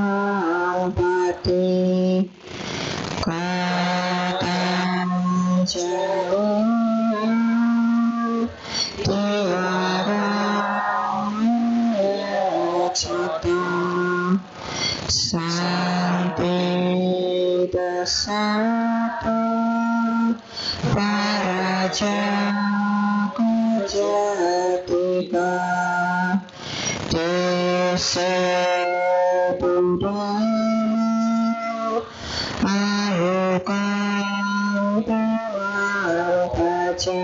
sahabati kadang jauh tiara cita sampai desata para jago jatiba disebut ayo kau baca.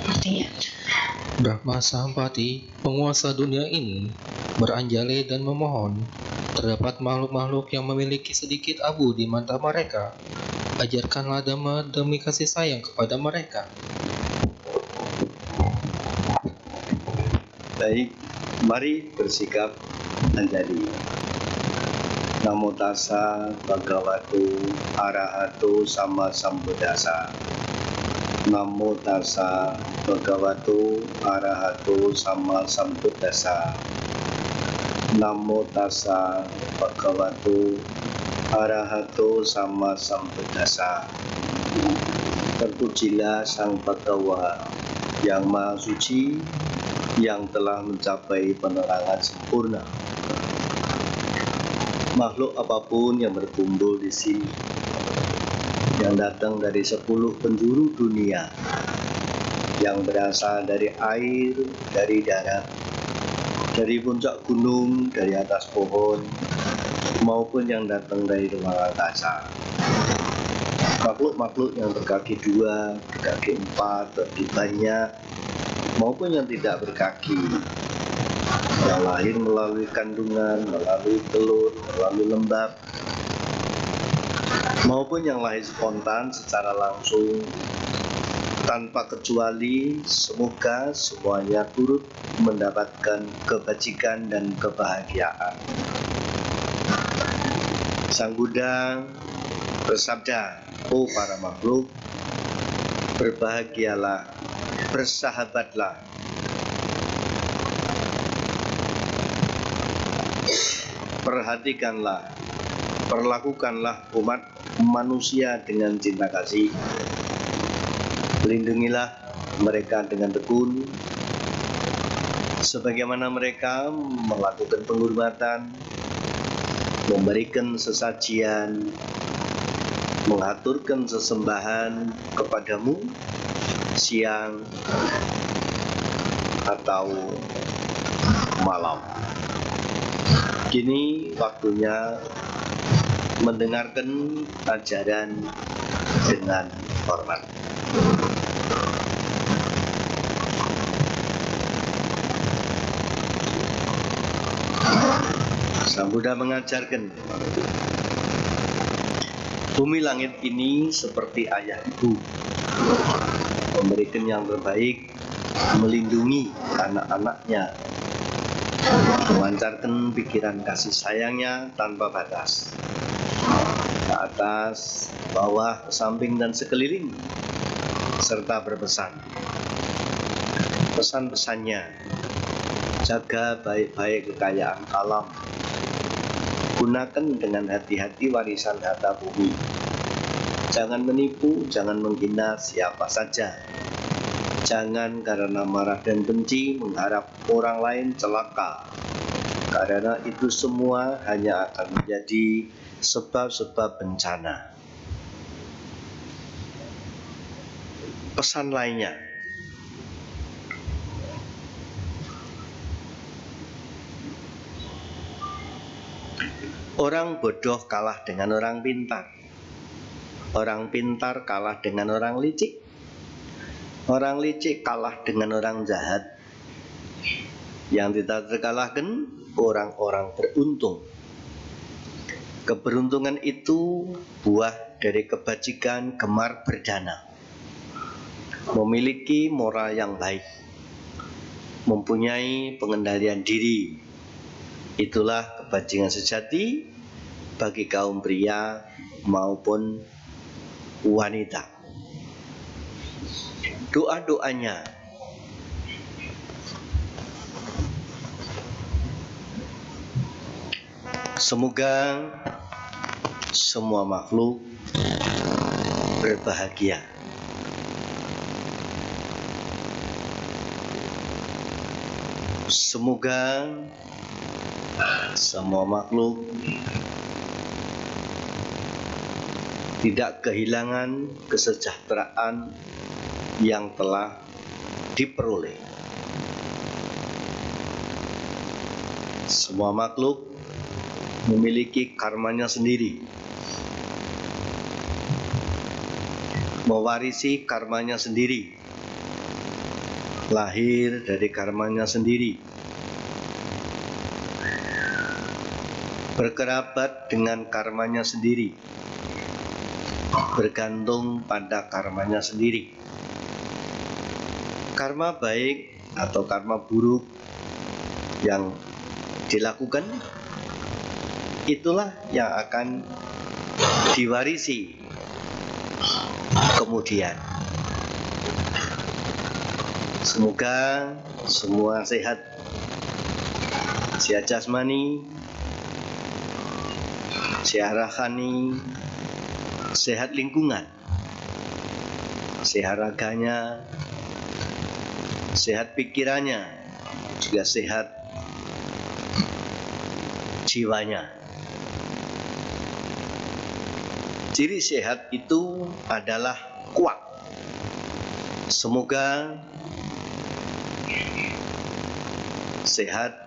Artinya Brahma Sampati, penguasa dunia ini, beranjali dan memohon. Terdapat makhluk-makhluk yang memiliki sedikit abu di mata mereka. Ajarkanlah Dhamma demi kasih sayang kepada mereka. Baik, mari bersikap anjali. Namo tassa bhagavato arahato sama sambuddhassa. Namo tassa bhagavato arahato sama sambuddhassa. Namo tassa bhagavato arahato sama sambuddhassa. Terpujilah Sang Bhagawa yang Maha Suci, yang telah mencapai penerangan sempurna. Makhluk apapun yang berkumpul di sini, yang datang dari 10 penjuru dunia, yang berasal dari air, dari darat, dari puncak gunung, dari atas pohon, maupun yang datang dari ruang angkasa. Makhluk-makhluk yang berkaki 2, berkaki 4, berkaki banyak, maupun yang tidak berkaki, yang lahir melalui kandungan, melalui telur, melalui lembab, maupun yang lahir spontan secara langsung, tanpa kecuali, semoga semuanya turut mendapatkan kebajikan dan kebahagiaan. Sang Buddha bersabda, "Oh para makhluk, berbahagialah, bersahabatlah, perhatikanlah, perlakukanlah umat manusia dengan cinta kasih. Lindungilah mereka dengan tekun, sebagaimana mereka melakukan penghormatan, memberikan sesajian, mengaturkan sesembahan kepadamu siang atau malam." Kini waktunya mendengarkan ajaran dengan hormat. Sang Buddha mengajarkan, bumi langit ini seperti ayah ibu, memberikan yang terbaik, melindungi anak-anaknya, memancarkan pikiran kasih sayangnya tanpa batas, ke atas, bawah, samping, dan sekeliling, serta berpesan. Pesan-pesannya, jaga baik-baik kekayaan alam, gunakan dengan hati-hati warisan harta bumi, jangan menipu, jangan menghina siapa saja, jangan karena marah dan benci mengharap orang lain celaka, karena itu semua hanya akan menjadi sebab-sebab bencana. Pesan lainnya, Orang bodoh kalah dengan orang pintar. Orang pintar kalah dengan orang licik. Orang licik kalah dengan orang jahat. Yang tidak terkalahkan orang-orang beruntung. Keberuntungan itu buah dari kebajikan gemar berdana. Memiliki moral yang baik. Mempunyai pengendalian diri. Itulah kebajikan sejati bagi kaum pria maupun wanita. Doa-doanya semoga semua makhluk berbahagia. Semoga semua makhluk tidak kehilangan kesejahteraan yang telah diperoleh. Semua makhluk memiliki karmanya sendiri, mewarisi karmanya sendiri, lahir dari karmanya sendiri, berkerabat dengan karmanya sendiri, bergantung pada karmanya sendiri. Karma baik atau karma buruk yang dilakukan, itulah yang akan diwarisi kemudian. Semoga semua sehat, sehat jasmani, sehat rohani, sehat lingkungan, sehat raganya, sehat pikirannya, juga sehat jiwanya. Ciri sehat itu adalah kuat. Semoga sehat,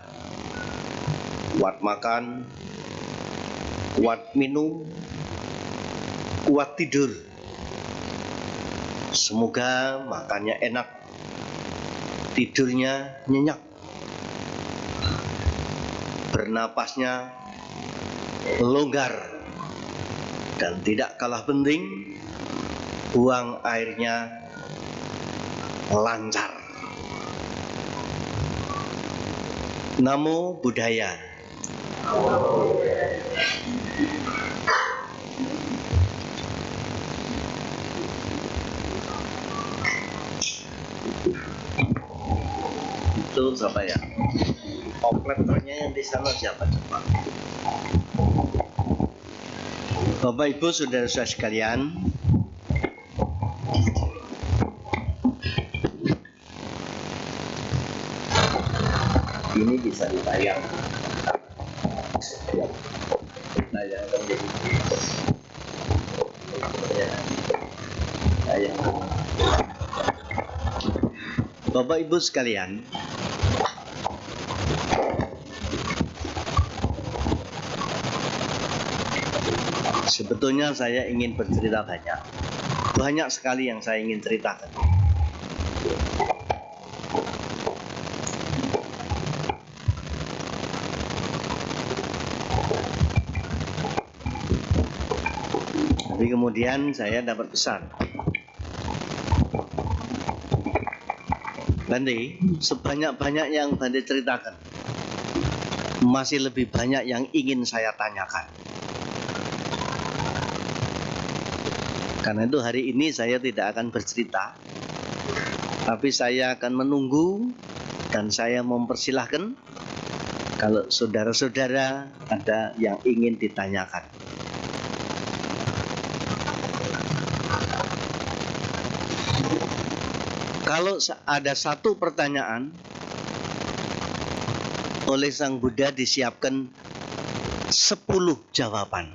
kuat makan, kuat minum, kuat tidur. Semoga makannya enak, tidurnya nyenyak, bernapasnya longgar, dan tidak kalah penting, buang airnya lancar. Namo Buddhaya. Itu siapa ya? Operatornya yang di sana siapa coba? Bapak Ibu saudara-saudara sekalian, ini bisa ditayang. Tayangkan jadi tayang. Bapak Ibu sekalian, sebetulnya saya ingin bercerita banyak sekali yang saya ingin ceritakan. Tapi kemudian saya dapat pesan, Bandi, sebanyak-banyak yang Bandi ceritakan, masih lebih banyak yang ingin saya tanyakan. Karena itu hari ini saya tidak akan bercerita, tapi saya akan menunggu dan saya mempersilahkan kalau saudara-saudara ada yang ingin ditanyakan. Kalau ada satu pertanyaan, oleh Sang Buddha disiapkan 10 jawaban.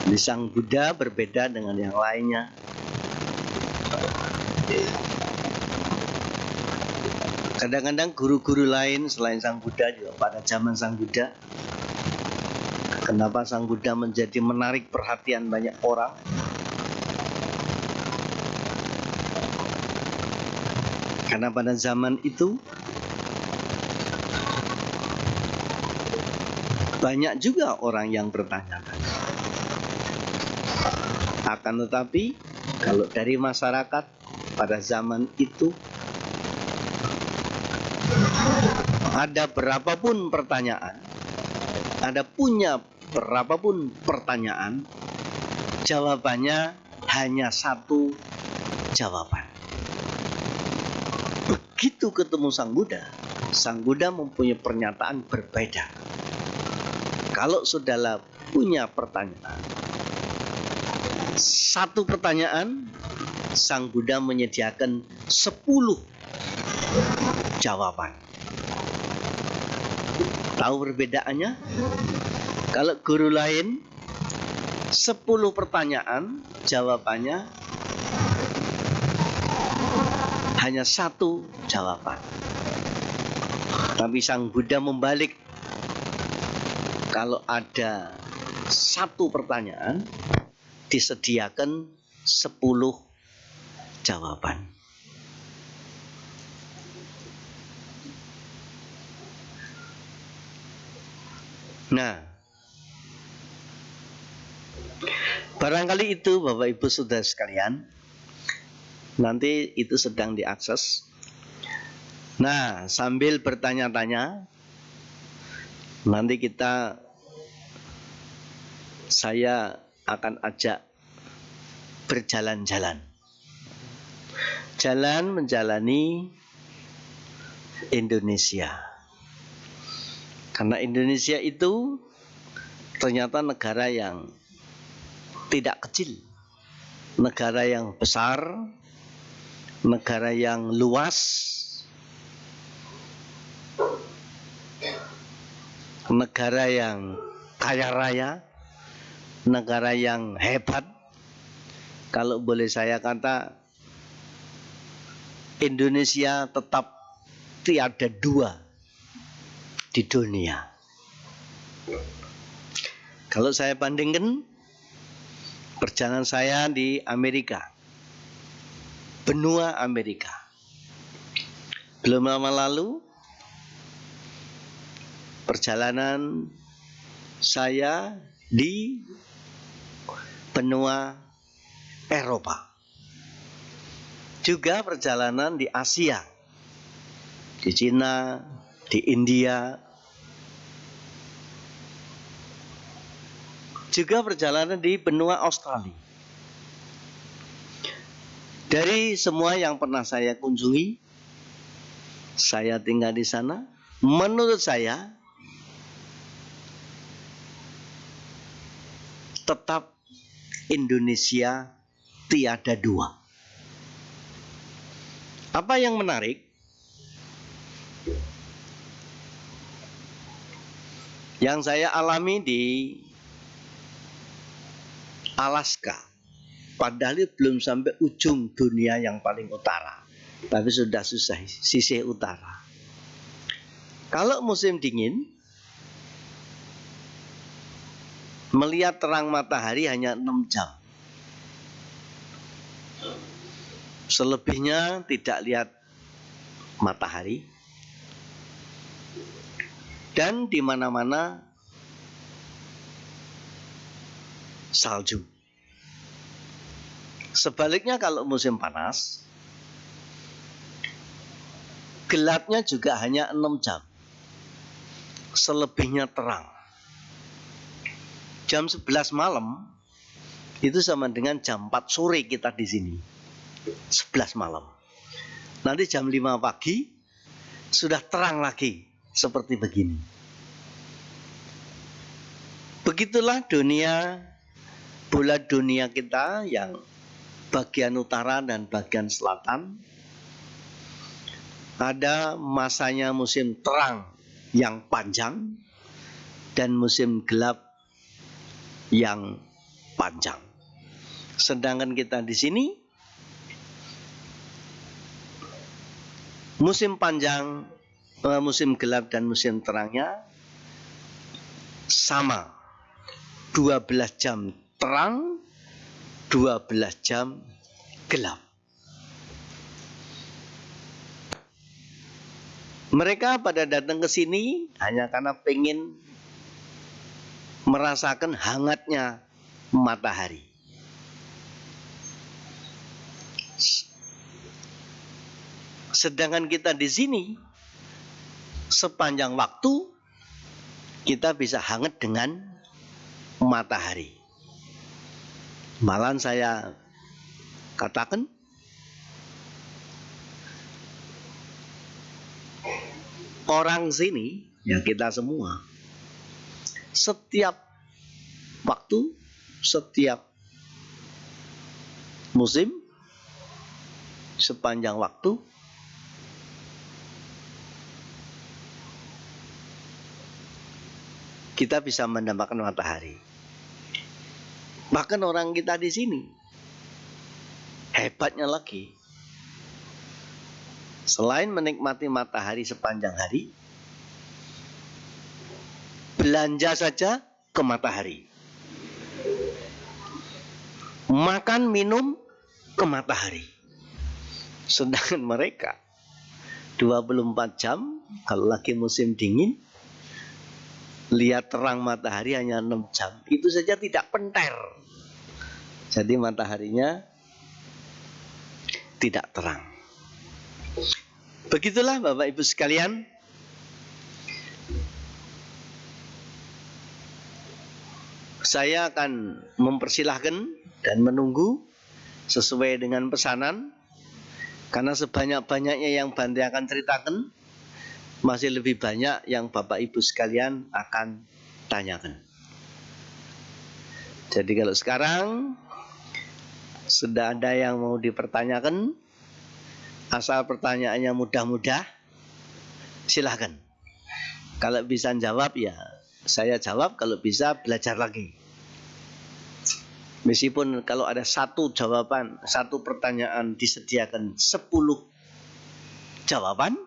Di Sang Buddha berbeda dengan yang lainnya. Kadang-kadang guru-guru lain selain Sang Buddha juga pada zaman Sang Buddha, kenapa Sang Buddha menjadi menarik perhatian banyak orang? Karena pada zaman itu banyak juga orang yang bertanya. Akan tetapi kalau dari masyarakat pada zaman itu ada berapapun pertanyaan, berapapun pertanyaan, jawabannya hanya satu jawaban. Begitu ketemu Sang Buddha mempunyai pernyataan berbeda. Kalau saudara punya pertanyaan, satu pertanyaan, Sang Buddha menyediakan 10 jawaban. Tahu perbedaannya? Kalau guru lain 10 pertanyaan, jawabannya hanya satu jawaban. Tapi Sang Buddha membalik. Kalau ada satu pertanyaan, disediakan 10 jawaban. Nah, barangkali itu Bapak Ibu Saudara sekalian, nanti itu sedang diakses. Nah, sambil bertanya-tanya, nanti saya akan ajak berjalan-jalan. Jalan menjalani Indonesia. Karena Indonesia itu ternyata negara yang tidak kecil. Negara yang besar, negara yang luas, negara yang kaya raya, negara yang hebat. Kalau boleh saya kata, Indonesia tetap tiada dua di dunia. Kalau saya bandingkan perjalanan saya di Amerika, benua Amerika, belum lama lalu perjalanan saya di benua Eropa, juga perjalanan di Asia, di Cina, di India, juga perjalanan di benua Australia. Dari semua yang pernah saya kunjungi, saya tinggal di sana, menurut saya tetap Indonesia tiada dua. Apa yang menarik? Yang saya alami di Alaska, padahal belum sampai ujung dunia yang paling utara, tapi sudah sisih utara. Kalau musim dingin, melihat terang matahari hanya 6 jam. Selebihnya tidak lihat matahari. Dan di mana-mana salju. Sebaliknya kalau musim panas, gelapnya juga hanya 6 jam. Selebihnya terang. Jam 11 malam itu sama dengan jam 4 sore kita di sini. 11 malam. Nanti jam 5 pagi sudah terang lagi seperti begini. Begitulah bulan dunia kita yang bagian utara dan bagian selatan. Ada masanya musim terang yang panjang dan musim gelap yang panjang. Sedangkan kita di sini Musim panjang, musim gelap dan musim terangnya sama. 12 jam terang, 12 jam gelap. Mereka pada datang ke sini hanya karena pengen merasakan hangatnya matahari. Sedangkan kita di sini sepanjang waktu kita bisa hangat dengan matahari. Malahan saya katakan orang sini, ya kita semua, setiap waktu, setiap musim, sepanjang waktu kita bisa mendapatkan matahari. Bahkan orang kita di sini hebatnya lagi, selain menikmati matahari sepanjang hari, belanja saja ke matahari, makan minum ke matahari. Sedangkan mereka 24 jam, kalau lagi musim dingin, lihat terang matahari hanya 6 jam. Itu saja tidak penter. Jadi mataharinya tidak terang. Begitulah Bapak Ibu sekalian. Saya akan mempersilahkan dan menunggu sesuai dengan pesanan. Karena sebanyak-banyaknya yang Bante akan ceritakan, masih lebih banyak yang Bapak Ibu sekalian akan tanyakan. Jadi kalau sekarang sudah ada yang mau dipertanyakan, asal pertanyaannya mudah-mudah, silahkan. Kalau bisa jawab ya saya jawab, kalau bisa belajar lagi. Meskipun kalau ada satu jawaban, satu pertanyaan disediakan 10 jawaban,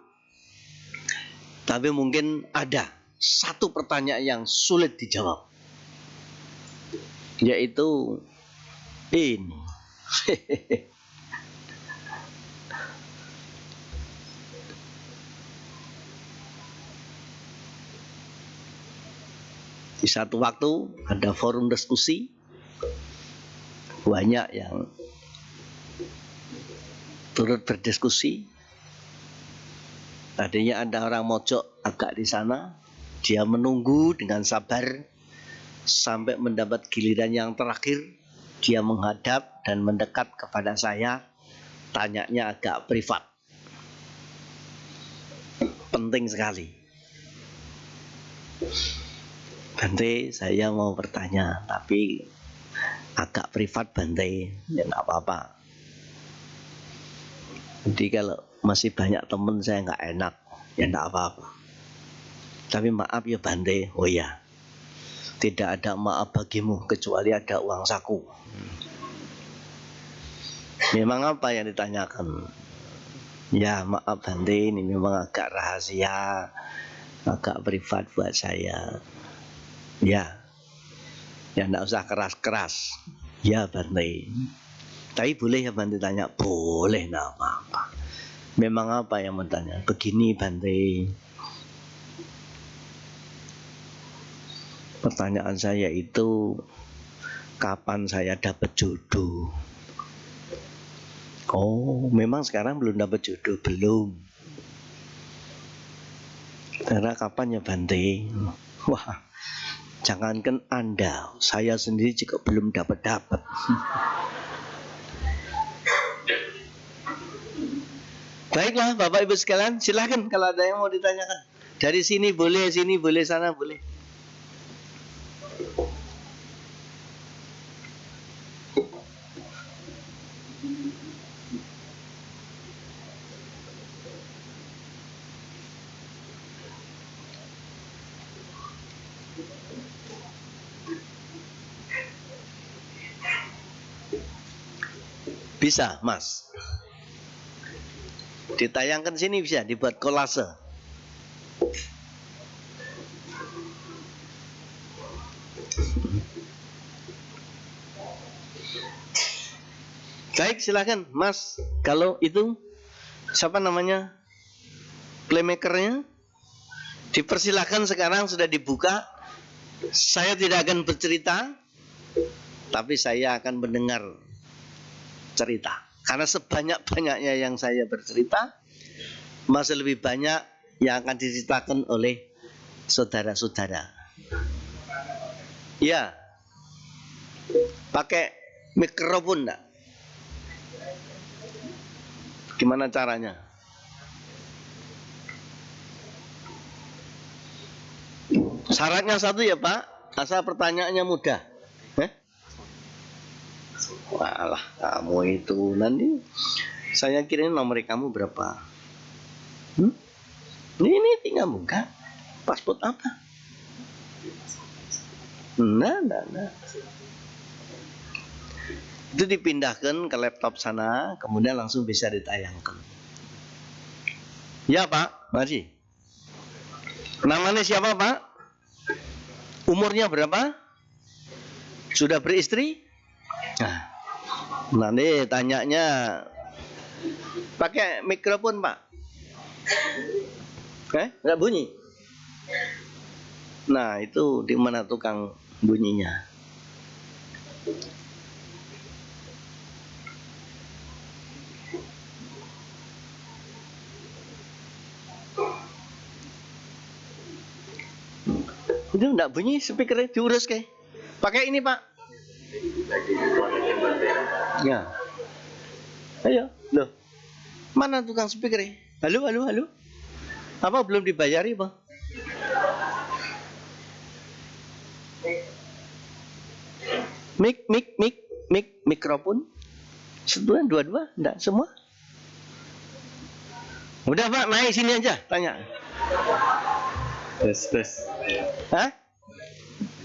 tapi mungkin ada satu pertanyaan yang sulit dijawab, yaitu ini. Di satu waktu ada forum diskusi, banyak yang turut berdiskusi. Tadinya ada orang mojok agak di sana, dia menunggu dengan sabar sampai mendapat giliran yang terakhir. Dia menghadap dan mendekat kepada saya, tanyanya agak privat, penting sekali. Bante, saya mau bertanya, tapi agak privat Bante, ya nggak apa-apa. Jadi kalau masih banyak teman saya nggak enak, ya nggak apa-apa. Tapi maaf ya Bante. Oh ya, tidak ada maaf bagimu kecuali ada uang saku. Memang apa yang ditanyakan? Ya maaf Bante, ini memang agak rahasia, agak privat buat saya. Ya nggak usah keras-keras. Ya Bante. Tapi boleh ya Bante tanya? Boleh, nggak apa-apa. Memang apa yang mau tanya? Begini Bante, pertanyaan saya itu, kapan saya dapat jodoh? Oh, memang sekarang belum dapat jodoh? Belum. Karena kapan ya Bante? Wah, jangankan Anda, saya sendiri juga belum dapat. Baiklah Bapak Ibu sekalian, silahkan kalau ada yang mau ditanyakan. Dari sini boleh, sana boleh. Bisa, Mas. Ditayangkan sini bisa dibuat kolase. Baik, silakan Mas. Kalau itu siapa namanya? Playmakernya? Dipersilakan, sekarang sudah dibuka. Saya tidak akan bercerita, tapi saya akan mendengar cerita. Karena sebanyak-banyaknya yang saya bercerita, masih lebih banyak yang akan diceritakan oleh saudara-saudara. Ya, pakai mikrofon enggak? Gimana caranya? Syaratnya satu ya Pak, asal pertanyaannya mudah. Walah, kamu itu nanti saya kirim nomor kamu berapa? Ini tinggal buka. Paspor apa? Nah. Itu dipindahkan ke laptop sana, kemudian langsung bisa ditayangkan. Ya Pak, masih. Namanya siapa Pak? Umurnya berapa? Sudah beristri? Nah, nanti tanyanya pakai mikrofon Pak. Nggak bunyi? Nah, itu di mana tukang bunyinya? Itu enggak bunyi, speakernya diurus kayak. Pakai ini Pak. Ya. Ayo, loh. Mana tukang speakernya? Halo. Apa belum dibayari Pak? Mikrofon. Sebulan dua, enggak semua. Udah Pak, naik sini aja, tanya. Tes. Hah?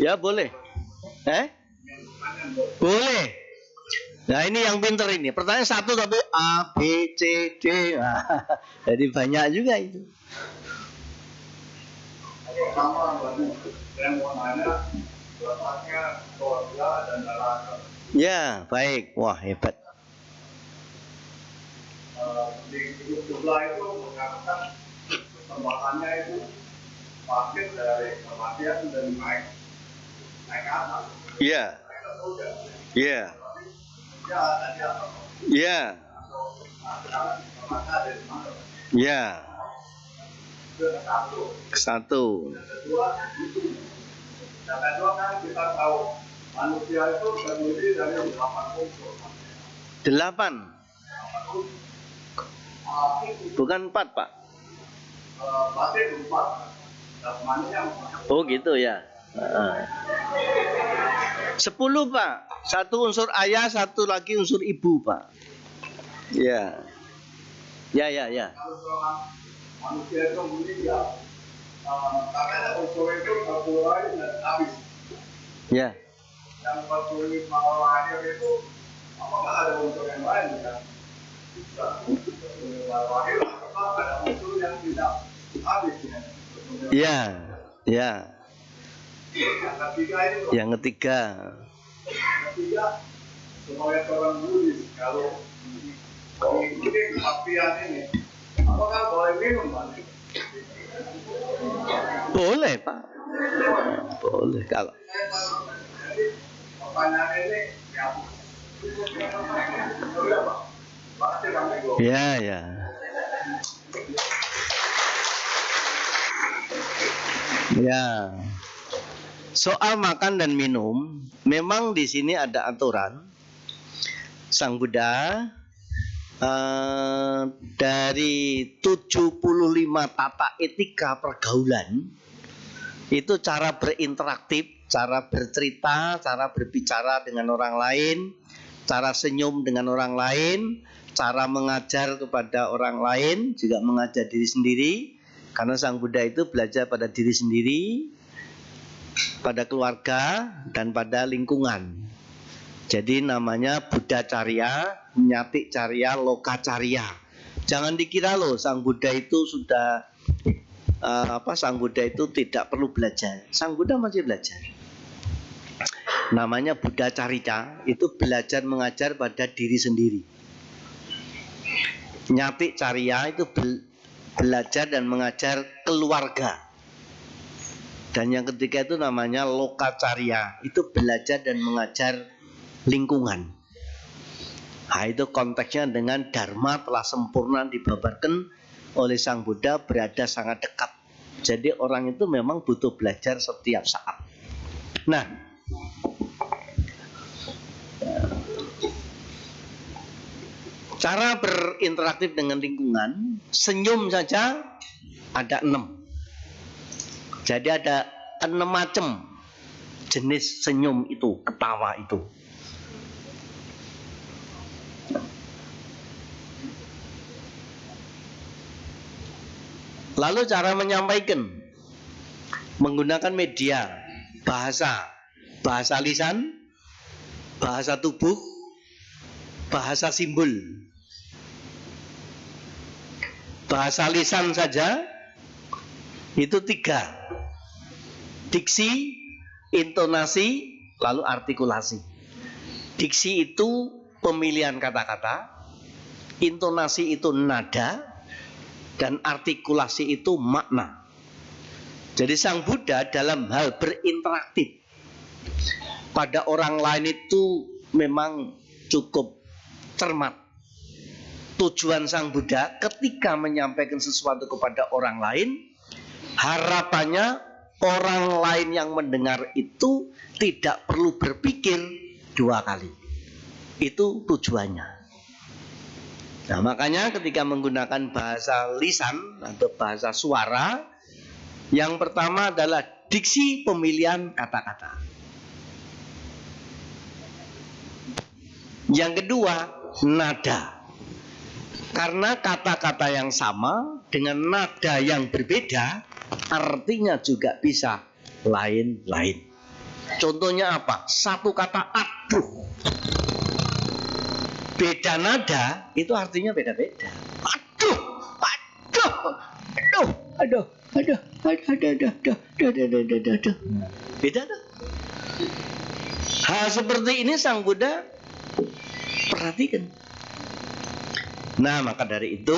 Ya boleh. Boleh. Nah ini yang pinter ini. Pertanyaan satu tapi A, B, C, D. Nah, jadi banyak juga itu. Ya, baik. Wah, hebat. Di sebelah itu mengatakan perkembangannya itu bangkit dari kematian dan naik atas. Iya. Satu. Yang kedua kan kita tahu manusia itu terdiri dari 8 unsur. 8. Bukan 4 Pak. Batin 4. Oh gitu ya. 10 Pak. Satu unsur ayah, satu lagi unsur ibu Pak. Ya. Manusia itu meninggal. Karena unsur itu terkulai dan habis. Ya. Yang 45 orang akhir itu apakah ada unsur yang lain kan? Bisa. Lahir apakah ada unsur yang tidak habis ya? Ya. Yang ketiga sebagai seorang Buddhis, kalau mengikuti kepastian ini, apakah boleh minum Pak? Boleh Pak. Boleh kalau. Jadi pertanyaan ini ya. Ya. Soal makan dan minum, memang di sini ada aturan. Sang Buddha dari 75 tata etika pergaulan itu cara berinteraktif, cara bercerita, cara berbicara dengan orang lain, cara senyum dengan orang lain, cara mengajar kepada orang lain, juga mengajar diri sendiri. Karena Sang Buddha itu belajar pada diri sendiri, pada keluarga, dan pada lingkungan. Jadi namanya Buddha Carya, Nyati Carya, Loka Carya. Jangan dikira loh Sang Buddha itu sudah Sang Buddha itu tidak perlu belajar. Sang Buddha masih belajar. Namanya Buddha Carita, itu belajar mengajar pada diri sendiri. Nyati Carya itu belajar dan mengajar keluarga. Dan yang ketiga itu namanya Lokacarya, itu belajar dan mengajar lingkungan. Nah, itu konteksnya dengan Dharma telah sempurna dibabarkan oleh Sang Buddha berada sangat dekat. Jadi orang itu memang butuh belajar setiap saat. Nah, cara berinteraktif dengan lingkungan, senyum saja ada 6. Jadi ada 6 macam jenis senyum itu, ketawa itu. Lalu cara menyampaikan menggunakan media, bahasa lisan, bahasa tubuh, bahasa simbol. Bahasa lisan saja itu 3. Diksi, intonasi, lalu artikulasi. Diksi itu pemilihan kata-kata, intonasi itu nada, dan artikulasi itu makna. Jadi Sang Buddha dalam hal berinteraktif pada orang lain itu memang cukup cermat. Tujuan Sang Buddha ketika menyampaikan sesuatu kepada orang lain, harapannya orang lain yang mendengar itu tidak perlu berpikir 2 kali. Itu tujuannya. Nah, makanya ketika menggunakan bahasa lisan atau bahasa suara, yang pertama adalah diksi pemilihan kata-kata. Yang kedua, nada. Karena kata-kata yang sama dengan nada yang berbeda, artinya juga bisa lain-lain. Contohnya apa? Satu kata aduh, beda nada, itu artinya beda-beda. Aduh, aduh, aduh, aduh, aduh, aduh. Beda tuh. Hal seperti ini Sang Buddha perhatikan. Nah, maka dari itu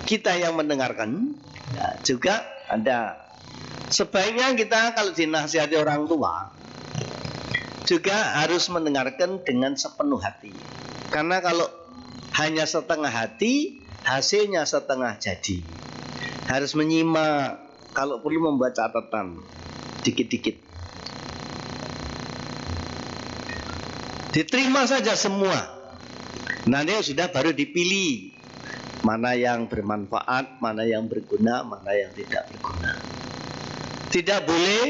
kita yang mendengarkan juga ada sebaiknya kita kalau dinasihati orang tua juga harus mendengarkan dengan sepenuh hati. Karena kalau hanya setengah hati, hasilnya setengah jadi. Harus menyimak, kalau perlu membuat catatan dikit-dikit. Diterima saja semua. Nanti sudah baru dipilih mana yang bermanfaat, mana yang berguna, mana yang tidak berguna. Tidak boleh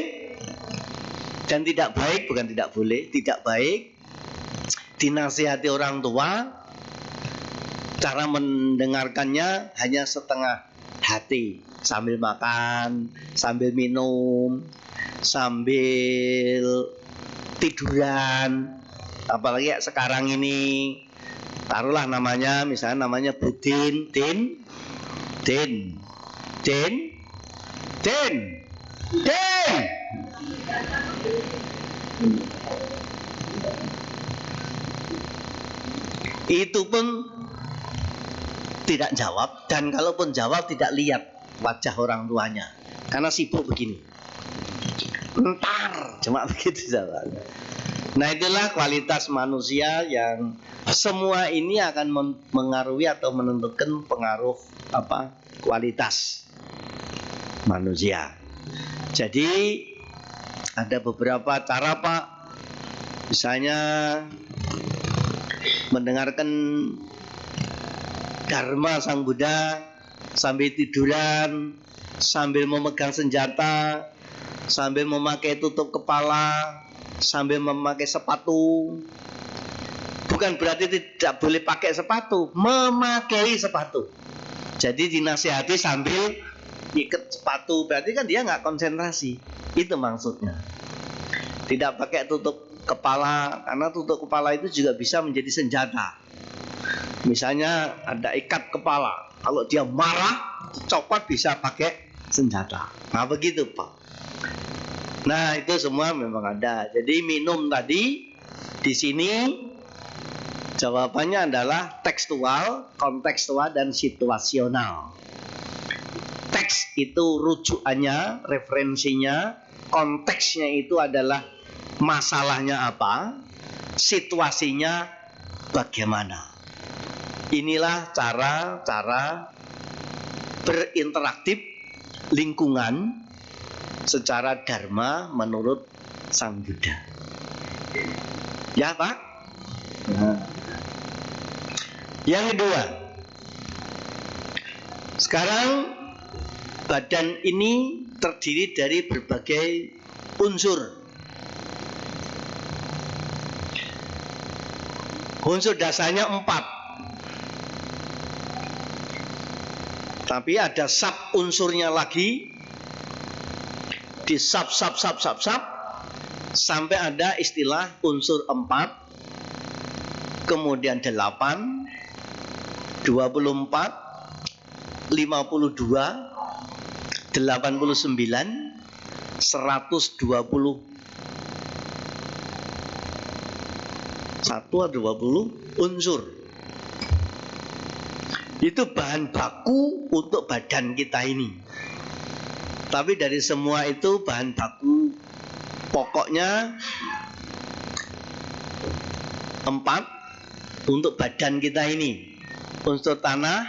dan tidak baik, bukan tidak boleh, tidak baik dinasihati orang tua, cara mendengarkannya hanya setengah hati, sambil makan, sambil minum, sambil tiduran. Apalagi sekarang ini, taruhlah namanya, misalnya namanya Budin, Din. Itu pun tidak jawab, dan kalaupun jawab tidak lihat wajah orang tuanya karena sibuk begini. Entar cuma begitu jawabnya. Nah, itulah kualitas manusia yang semua ini akan mengaruhi atau menentukan pengaruh kualitas manusia. Jadi ada beberapa cara, Pak. Misalnya mendengarkan Dharma Sang Buddha sambil tiduran, sambil memegang senjata, sambil memakai tutup kepala, sambil memakai sepatu. Bukan berarti tidak boleh pakai sepatu, memakai sepatu. Jadi dinasihati sambil ikat sepatu, berarti kan dia nggak konsentrasi. Itu maksudnya. Tidak pakai tutup kepala, karena tutup kepala itu juga bisa menjadi senjata. Misalnya ada ikat kepala, kalau dia marah, copot bisa pakai senjata. Nah begitu Pak. Nah itu semua memang ada. Jadi minum tadi di sini jawabannya adalah tekstual, kontekstual, dan situasional. Teks itu rujukannya, referensinya, konteksnya itu adalah masalahnya apa, situasinya bagaimana. Inilah cara-cara berinteraktif lingkungan secara dharma menurut Sang Buddha. Ya Pak? Yang kedua, sekarang badan ini terdiri dari berbagai unsur. Unsur dasarnya 4. Tapi ada sub unsurnya lagi. Di sub sampai ada istilah unsur 4, kemudian 8, 24, 52, 89, 120, 120 unsur. Itu bahan baku untuk badan kita ini. Tapi dari semua itu bahan baku pokoknya 4 untuk badan kita ini. Unsur tanah,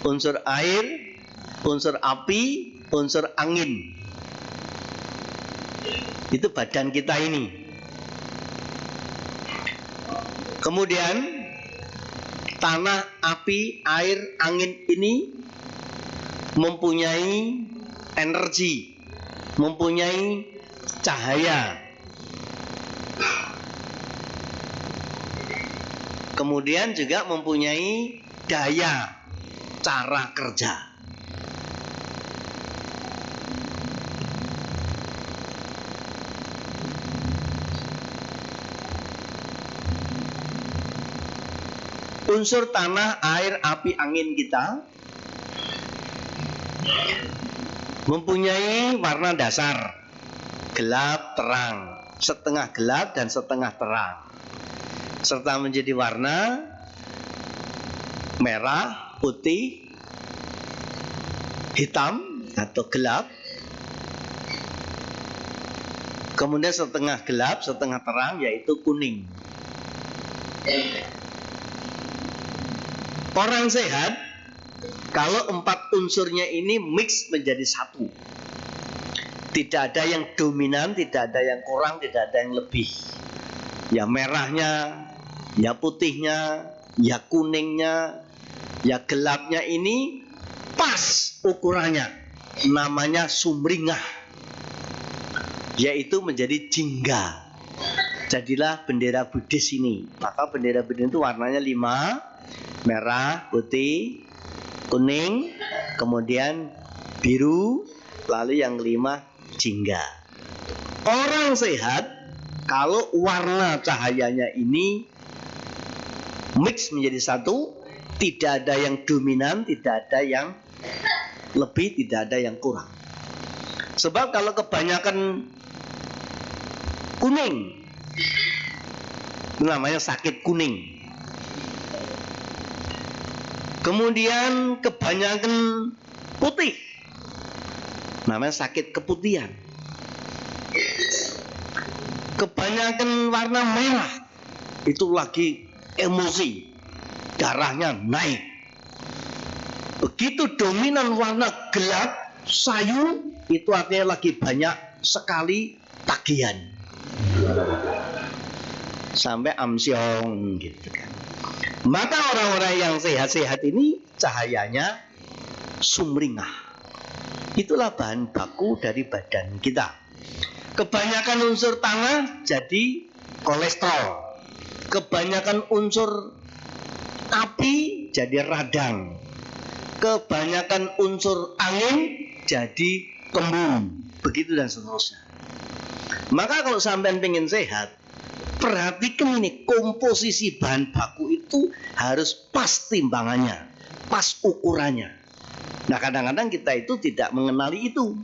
unsur air, unsur api, unsur angin. Itu badan kita ini. Kemudian tanah, api, air, angin ini mempunyai energi, mempunyai cahaya. Kemudian juga mempunyai daya, cara kerja. Unsur tanah, air, api, angin kita mempunyai warna dasar gelap, terang, setengah gelap dan setengah terang, serta menjadi warna merah, putih, hitam atau gelap. Kemudian setengah gelap, setengah terang, yaitu kuning. Orang sehat kalau 4 unsurnya ini mix menjadi satu. Tidak ada yang dominan, tidak ada yang kurang, tidak ada yang lebih. Ya merahnya, ya putihnya, ya kuningnya, ya gelapnya ini pas ukurannya. Namanya sumringah, yaitu menjadi jingga. Jadilah bendera Buddhis ini. Maka bendera Buddhis itu warnanya 5. Merah, putih, kuning, kemudian biru, lalu yang 5 jingga. Orang sehat kalau warna cahayanya ini mix menjadi satu, tidak ada yang dominan, tidak ada yang lebih, tidak ada yang kurang. Sebab kalau kebanyakan kuning, namanya sakit kuning. Kemudian kebanyakan putih, namanya sakit keputihan. Kebanyakan warna merah, itu lagi emosi, darahnya naik. Begitu dominan warna gelap, sayu, itu artinya lagi banyak sekali tagihan. Sampai amsyong gitu kan. Maka orang-orang yang sehat-sehat ini cahayanya sumringah. Itulah bahan baku dari badan kita. Kebanyakan unsur tanah jadi kolesterol. Kebanyakan unsur api jadi radang. Kebanyakan unsur angin jadi kembung. Begitu dan seterusnya. Maka kalau sampean pengen sehat, perhatikan ini, komposisi bahan baku itu harus pas timbangannya, pas ukurannya. Nah, kadang-kadang kita itu tidak mengenali itu.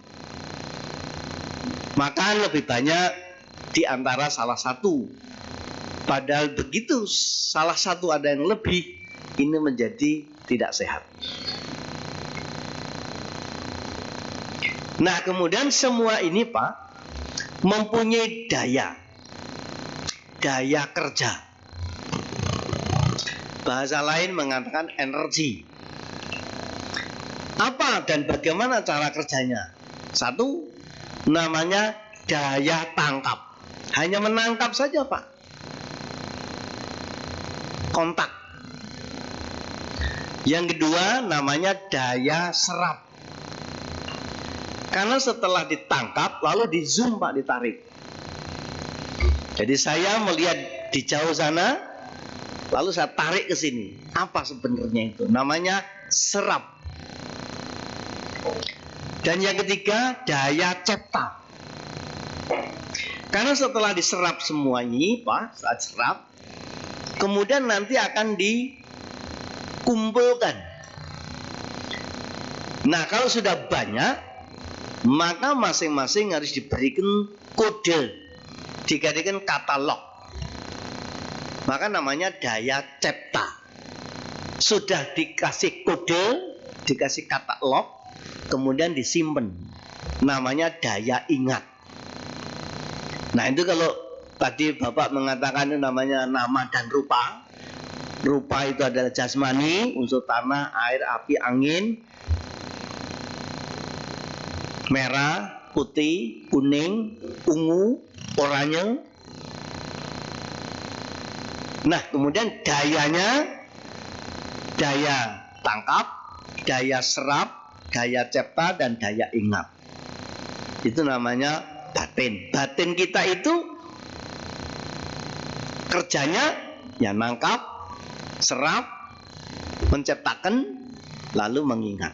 Maka lebih banyak di antara salah satu. Padahal begitu salah satu ada yang lebih, ini menjadi tidak sehat. Nah, kemudian semua ini Pak mempunyai daya kerja. Bahasa lain mengatakan energi. Apa dan bagaimana cara kerjanya? Satu, namanya daya tangkap. Hanya menangkap saja Pak. Kontak. Yang kedua namanya daya serap. Karena setelah ditangkap lalu di zoom Pak, ditarik. Jadi saya melihat di jauh sana, lalu saya tarik ke sini. Apa sebenarnya itu? Namanya serap. Dan yang ketiga daya cipta. Karena setelah diserap semua ini Pak, saat serap, kemudian nanti akan dikumpulkan. Nah, kalau sudah banyak, maka masing-masing harus diberikan kode, dikatakan katalog. Maka namanya daya cipta. Sudah dikasih kode, dikasih katalog, kemudian disimpan. Namanya daya ingat. Nah, itu kalau tadi Bapak mengatakan itu namanya nama dan rupa. Rupa itu adalah jasmani, unsur tanah, air, api, angin, merah, putih, kuning, ungu, oranye. Nah, kemudian dayanya, daya tangkap, daya serap, daya cipta, dan daya ingat. Itu namanya batin. Batin kita itu kerjanya ya nangkap, serap, menciptakan, lalu mengingat.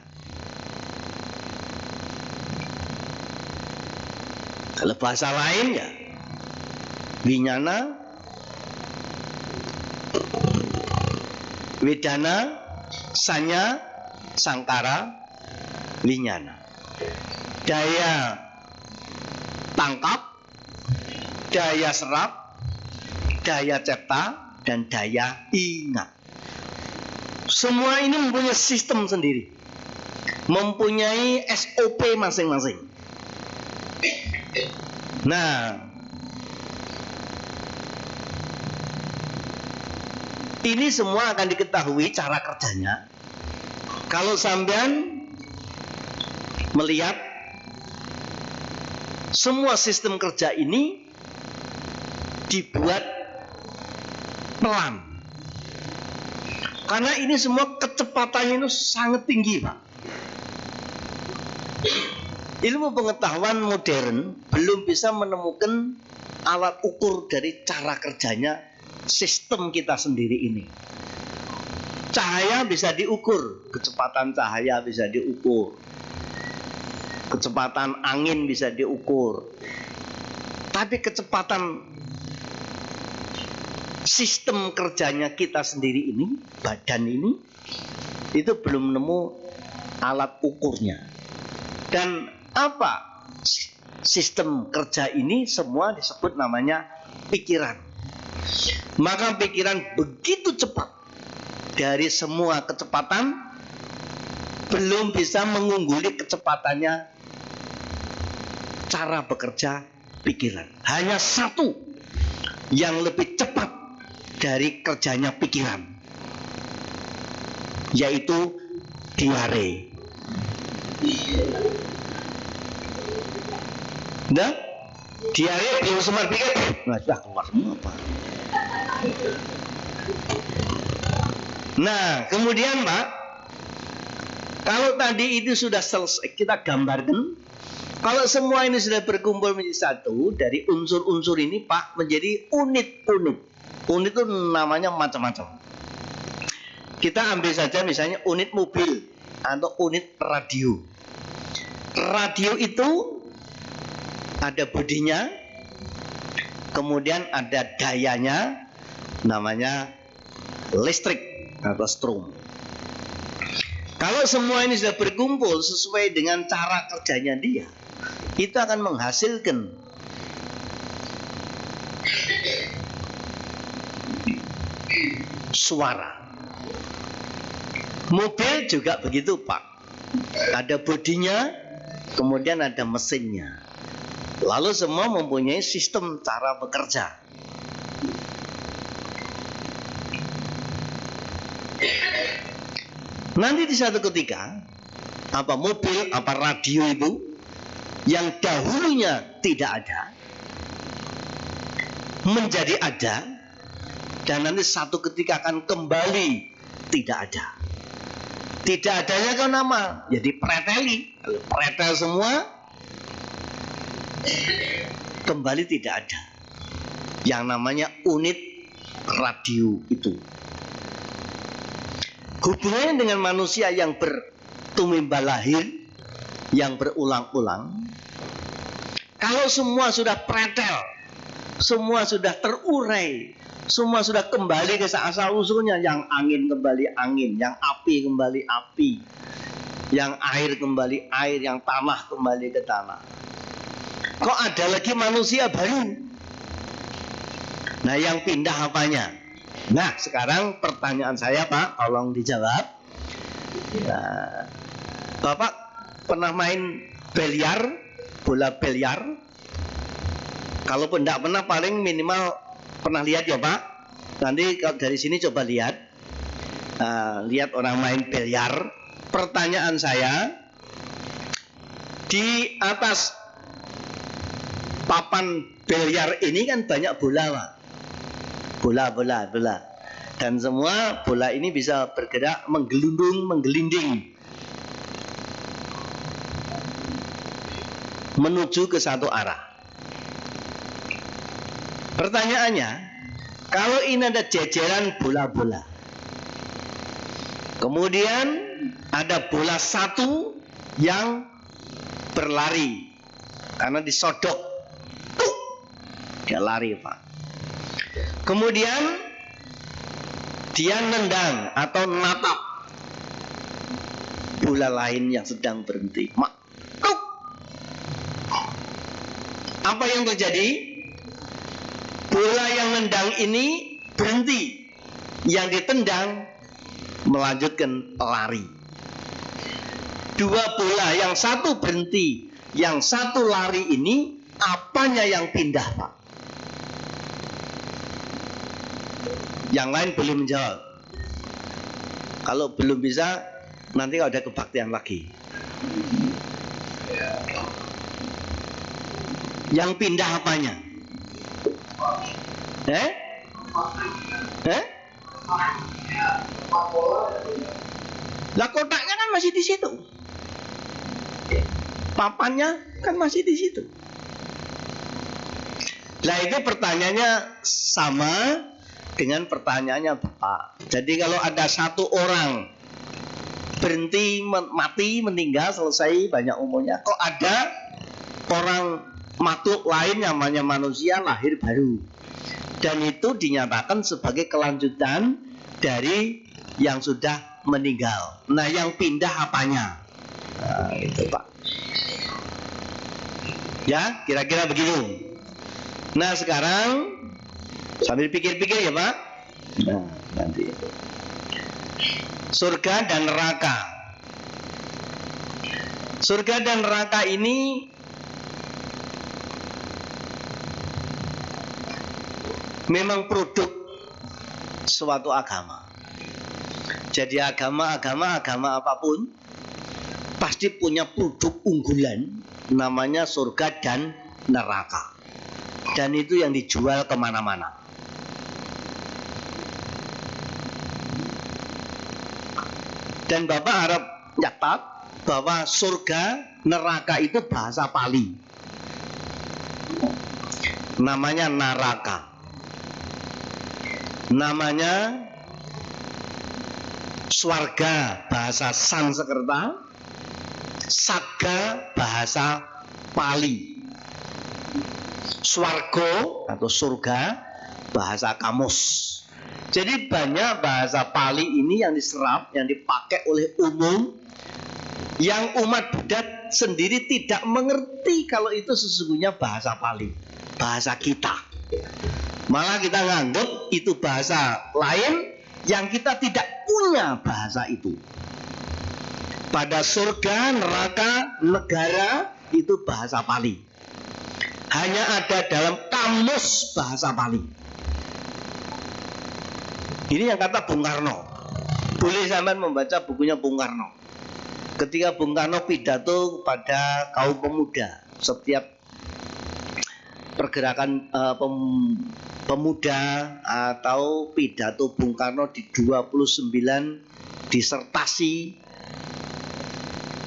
Kalau bahasa lain ya winyana, wedana, sanya, sangkara, winyana. Daya tangkap, daya serap, daya cipta, dan daya ingat. Semua ini mempunyai sistem sendiri, mempunyai SOP masing-masing. Nah, ini semua akan diketahui cara kerjanya kalau sampean melihat semua sistem kerja ini dibuat pelan. Karena ini semua kecepatannya itu sangat tinggi Pak. Ilmu pengetahuan modern belum bisa menemukan alat ukur dari cara kerjanya sistem kita sendiri ini. Cahaya bisa diukur, kecepatan cahaya bisa diukur, kecepatan angin bisa diukur. Tapi kecepatan sistem kerjanya kita sendiri ini, badan ini, itu belum nemu alat ukurnya. Dan apa sistem kerja ini semua disebut namanya pikiran. Maka pikiran begitu cepat, dari semua kecepatan belum bisa mengungguli kecepatannya cara bekerja pikiran. Hanya satu yang lebih cepat dari kerjanya pikiran, yaitu diare. Nah, diare belum sempat pikir, nah sudah keluar semua Pak. Nah, kemudian Pak, kalau tadi itu sudah selesai, kita gambarkan. Kalau semua ini sudah berkumpul menjadi satu, dari unsur-unsur ini Pak menjadi unit-unit. Unit itu namanya macam-macam. Kita ambil saja misalnya unit mobil atau unit radio. Radio itu ada bodinya, kemudian ada dayanya, namanya listrik atau strom. Kalau semua ini sudah berkumpul sesuai dengan cara kerjanya dia, itu akan menghasilkan suara. Mobil juga begitu, Pak. Ada bodinya, kemudian ada mesinnya. Lalu semua mempunyai sistem cara bekerja. Nanti di satu ketika, apa mobil, apa radio itu yang dahulunya tidak ada menjadi ada, dan nanti satu ketika akan kembali tidak ada. Tidak adanya kan nama, jadi preteli. Kalau pretel semua, kembali tidak ada. Yang namanya unit radio itu. Hubungannya dengan manusia yang bertumimbal lahir, yang berulang-ulang. Kalau semua sudah pretel, semua sudah terurai, semua sudah kembali ke asal usulnya, yang angin kembali angin, yang api kembali api, yang air kembali air, yang tanah kembali ke tanah. Kok ada lagi manusia baru? Nah, yang pindah apanya? Nah, sekarang pertanyaan saya, Pak, tolong dijawab. Nah, Bapak pernah main biliar, bola biliar? Kalau tidak pernah, paling minimal pernah lihat ya, Pak. Nanti kalau dari sini coba lihat, lihat orang main biliar. Pertanyaan saya, di atas papan biliar ini kan banyak bola, Pak. Bola. Dan semua bola ini bisa bergerak, menggelundung, menggelinding menuju ke satu arah. Pertanyaannya, kalau ini ada jajaran bola-bola, kemudian ada bola satu yang berlari karena disodok, dia lari, Pak. Kemudian dia nendang atau natap bola lain yang sedang berhenti. Apa yang terjadi? Bola yang nendang ini berhenti, yang ditendang melanjutkan lari. Dua bola, yang satu berhenti, yang satu lari ini, apanya yang pindah, Pak? Yang lain belum menjawab. Kalau belum bisa, nanti kalau ada kebaktian lagi. Yang pindah apanya? Lah kotaknya kan masih di situ. Papannya kan masih di situ. Lah itu pertanyaannya sama dengan pertanyaannya Bapak. Jadi kalau ada satu orang berhenti, mati, meninggal, selesai, banyak umurnya. Kok ada orang makhluk lain namanya manusia lahir baru, dan itu dinyatakan sebagai kelanjutan dari yang sudah meninggal. Nah, yang pindah apanya? Nah, itu Pak. Ya, kira-kira begitu. Nah, sekarang sambil pikir-pikir ya, Pak. Nah, nanti surga dan neraka. Surga dan neraka ini memang produk suatu agama. Jadi agama apapun pasti punya produk unggulan, namanya surga dan neraka. Dan itu yang dijual kemana-mana. Dan Bapak harap nyatat bahwa surga, neraka itu bahasa Pali, namanya naraka. Namanya swarga bahasa Sanskerta, Saga bahasa Pali. Swarga atau surga, bahasa kamus. Jadi banyak bahasa Pali ini yang diserap, yang dipakai oleh umum, yang umat Buddha sendiri tidak mengerti kalau itu sesungguhnya bahasa Pali, bahasa kita. Malah kita nganggap itu bahasa lain yang kita tidak punya bahasa itu. Pada surga, neraka, negara itu bahasa Pali. Hanya ada dalam kamus bahasa Pali. Ini yang kata Bung Karno. Boleh sampean membaca bukunya Bung Karno. Ketika Bung Karno pidato pada kaum pemuda, setiap pergerakan pemuda atau pidato Bung Karno di 29 disertasi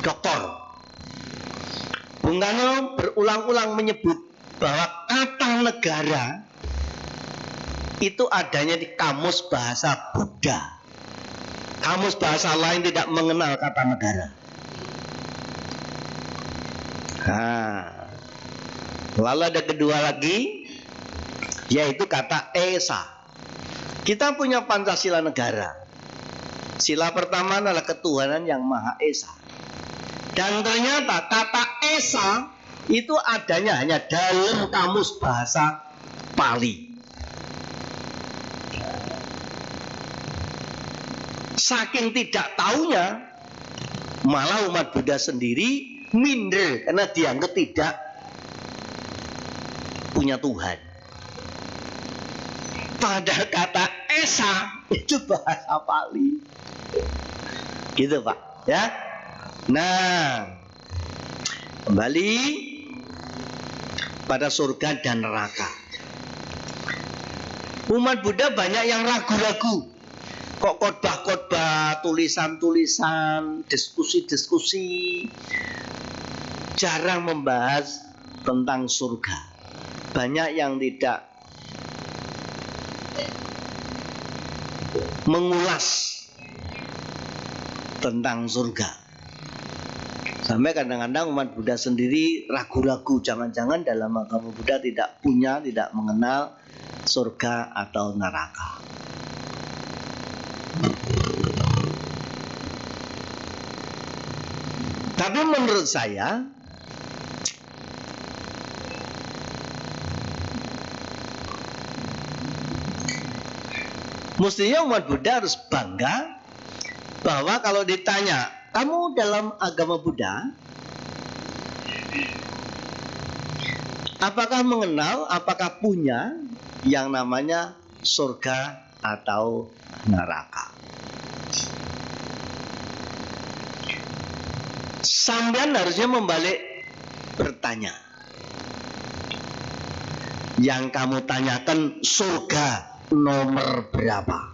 doktor. Bung Karno berulang-ulang menyebut bahwa kata negara itu adanya di kamus bahasa Buddha. Kamus bahasa lain tidak mengenal kata negara. Nah, lalu ada kedua lagi, yaitu kata esa. Kita punya Pancasila negara. Sila pertama adalah ketuhanan yang Maha Esa. Dan ternyata kata esa itu adanya hanya dalam kamus bahasa Pali. Saking tidak taunya, malah umat Buddha sendiri minder karena dianggap tidak punya Tuhan. Padahal kata esa itu bahasa Pali. Gitu Pak, ya. Nah, kembali pada surga dan neraka. Umat Buddha banyak yang ragu-ragu. Kok khotbah-khotbah, tulisan-tulisan, diskusi-diskusi jarang membahas tentang surga. Banyak yang tidak mengulas tentang surga. Sampai kadang-kadang umat Buddha sendiri ragu-ragu, jangan-jangan dalam agama Buddha tidak mengenal surga atau neraka. Tapi menurut saya, mestinya umat Buddha harus bangga bahwa kalau ditanya, kamu dalam agama Buddha, apakah mengenal, apakah punya yang namanya surga atau neraka? Sampean harusnya membalik bertanya. Yang kamu tanyakan surga nomor berapa?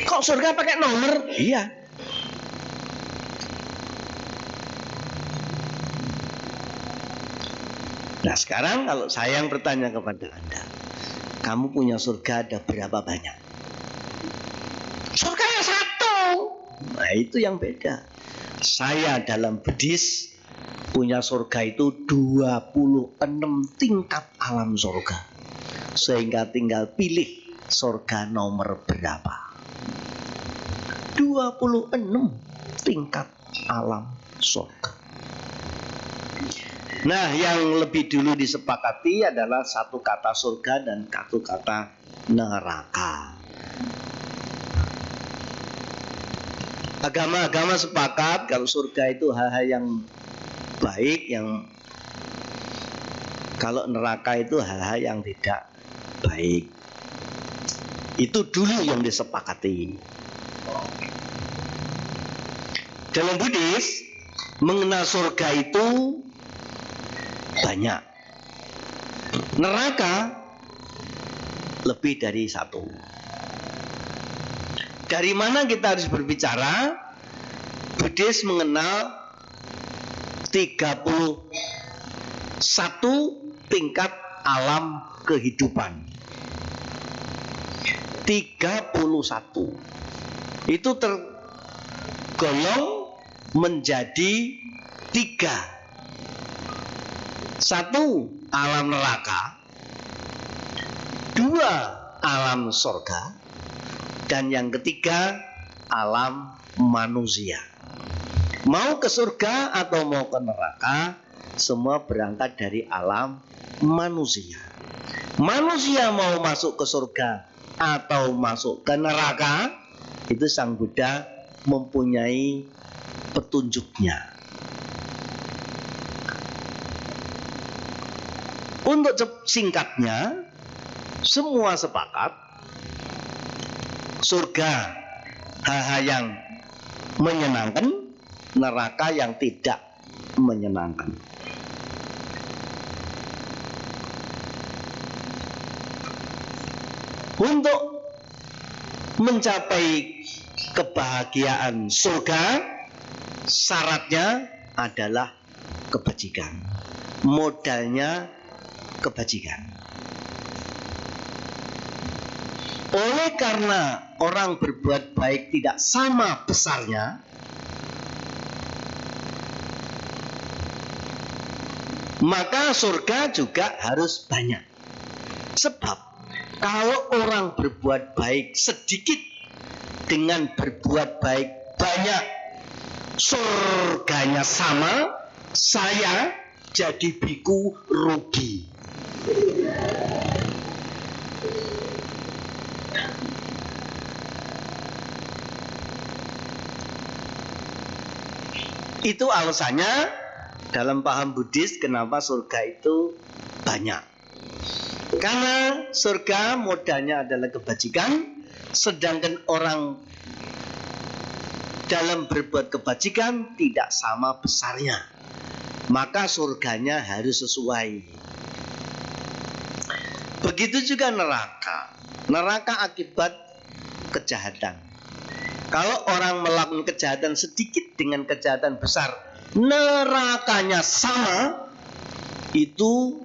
Kok surga pakai nomor? Iya. Nah sekarang kalau saya yang bertanya kepada Anda, kamu punya surga ada berapa banyak? Surga yang satu. Nah itu yang beda. Saya dalam Buddhis punya surga itu 26 tingkat alam surga. Sehingga tinggal pilih surga nomor berapa. 26 tingkat alam surga. Nah, yang lebih dulu disepakati adalah satu kata surga dan satu kata neraka. Agama-agama sepakat kalau surga itu hal-hal yang baik, yang kalau neraka itu hal-hal yang tidak baik. Itu dulu yang disepakati. Dalam Buddhis, mengenal surga itu banyak. Neraka lebih dari satu. Dari mana kita harus berbicara? Buddhis mengenal 31 tingkat alam kehidupan. 31. Itu tergolong menjadi 3. 1 alam neraka, 2 alam surga, dan yang ketiga alam manusia. Mau ke surga atau mau ke neraka, semua berangkat dari alam manusia. Manusia mau masuk ke surga atau masuk ke neraka, itu Sang Buddha mempunyai petunjuknya. Untuk singkatnya, semua sepakat surga hal-hal yang menyenangkan, neraka yang tidak menyenangkan. Untuk mencapai kebahagiaan surga, syaratnya adalah kebajikan. Modalnya kebajikan. Oleh karena orang berbuat baik tidak sama besarnya, maka surga juga harus banyak. Sebab kalau orang berbuat baik sedikit dengan berbuat baik banyak, surganya sama, saya jadi biku rugi. Itu alasannya dalam paham Buddhis kenapa surga itu banyak. Karena surga modalnya adalah kebajikan, sedangkan orang dalam berbuat kebajikan tidak sama besarnya. Maka surganya harus sesuai. Begitu juga neraka. Neraka akibat kejahatan. Kalau orang melakukan kejahatan sedikit dengan kejahatan besar, nerakanya sama, itu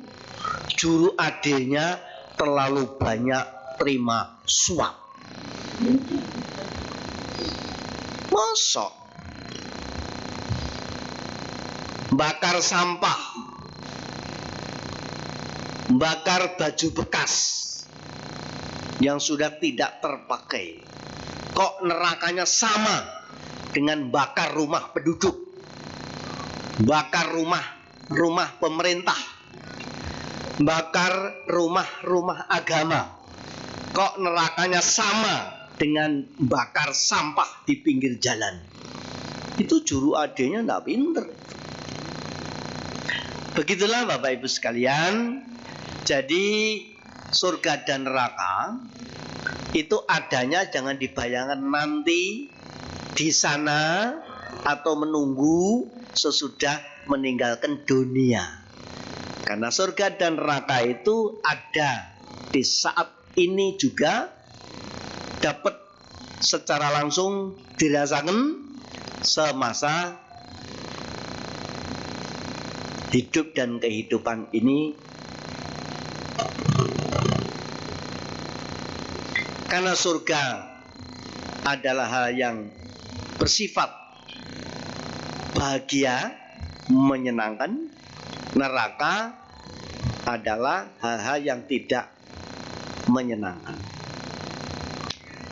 juru adilnya terlalu banyak terima suap. Masa bakar sampah, bakar baju bekas yang sudah tidak terpakai, kok nerakanya sama dengan bakar rumah penduduk, bakar rumah pemerintah, bakar rumah agama, kok nerakanya sama dengan bakar sampah di pinggir jalan. Itu juru adilnya tidak pinter. Begitulah Bapak Ibu sekalian. Jadi surga dan neraka itu adanya jangan dibayangkan nanti di sana atau menunggu sesudah meninggalkan dunia. Karena surga dan neraka itu ada di saat ini juga, dapat secara langsung dirasakan semasa hidup dan kehidupan ini. Karena surga adalah hal yang bersifat bahagia, menyenangkan, neraka adalah hal-hal yang tidak menyenangkan.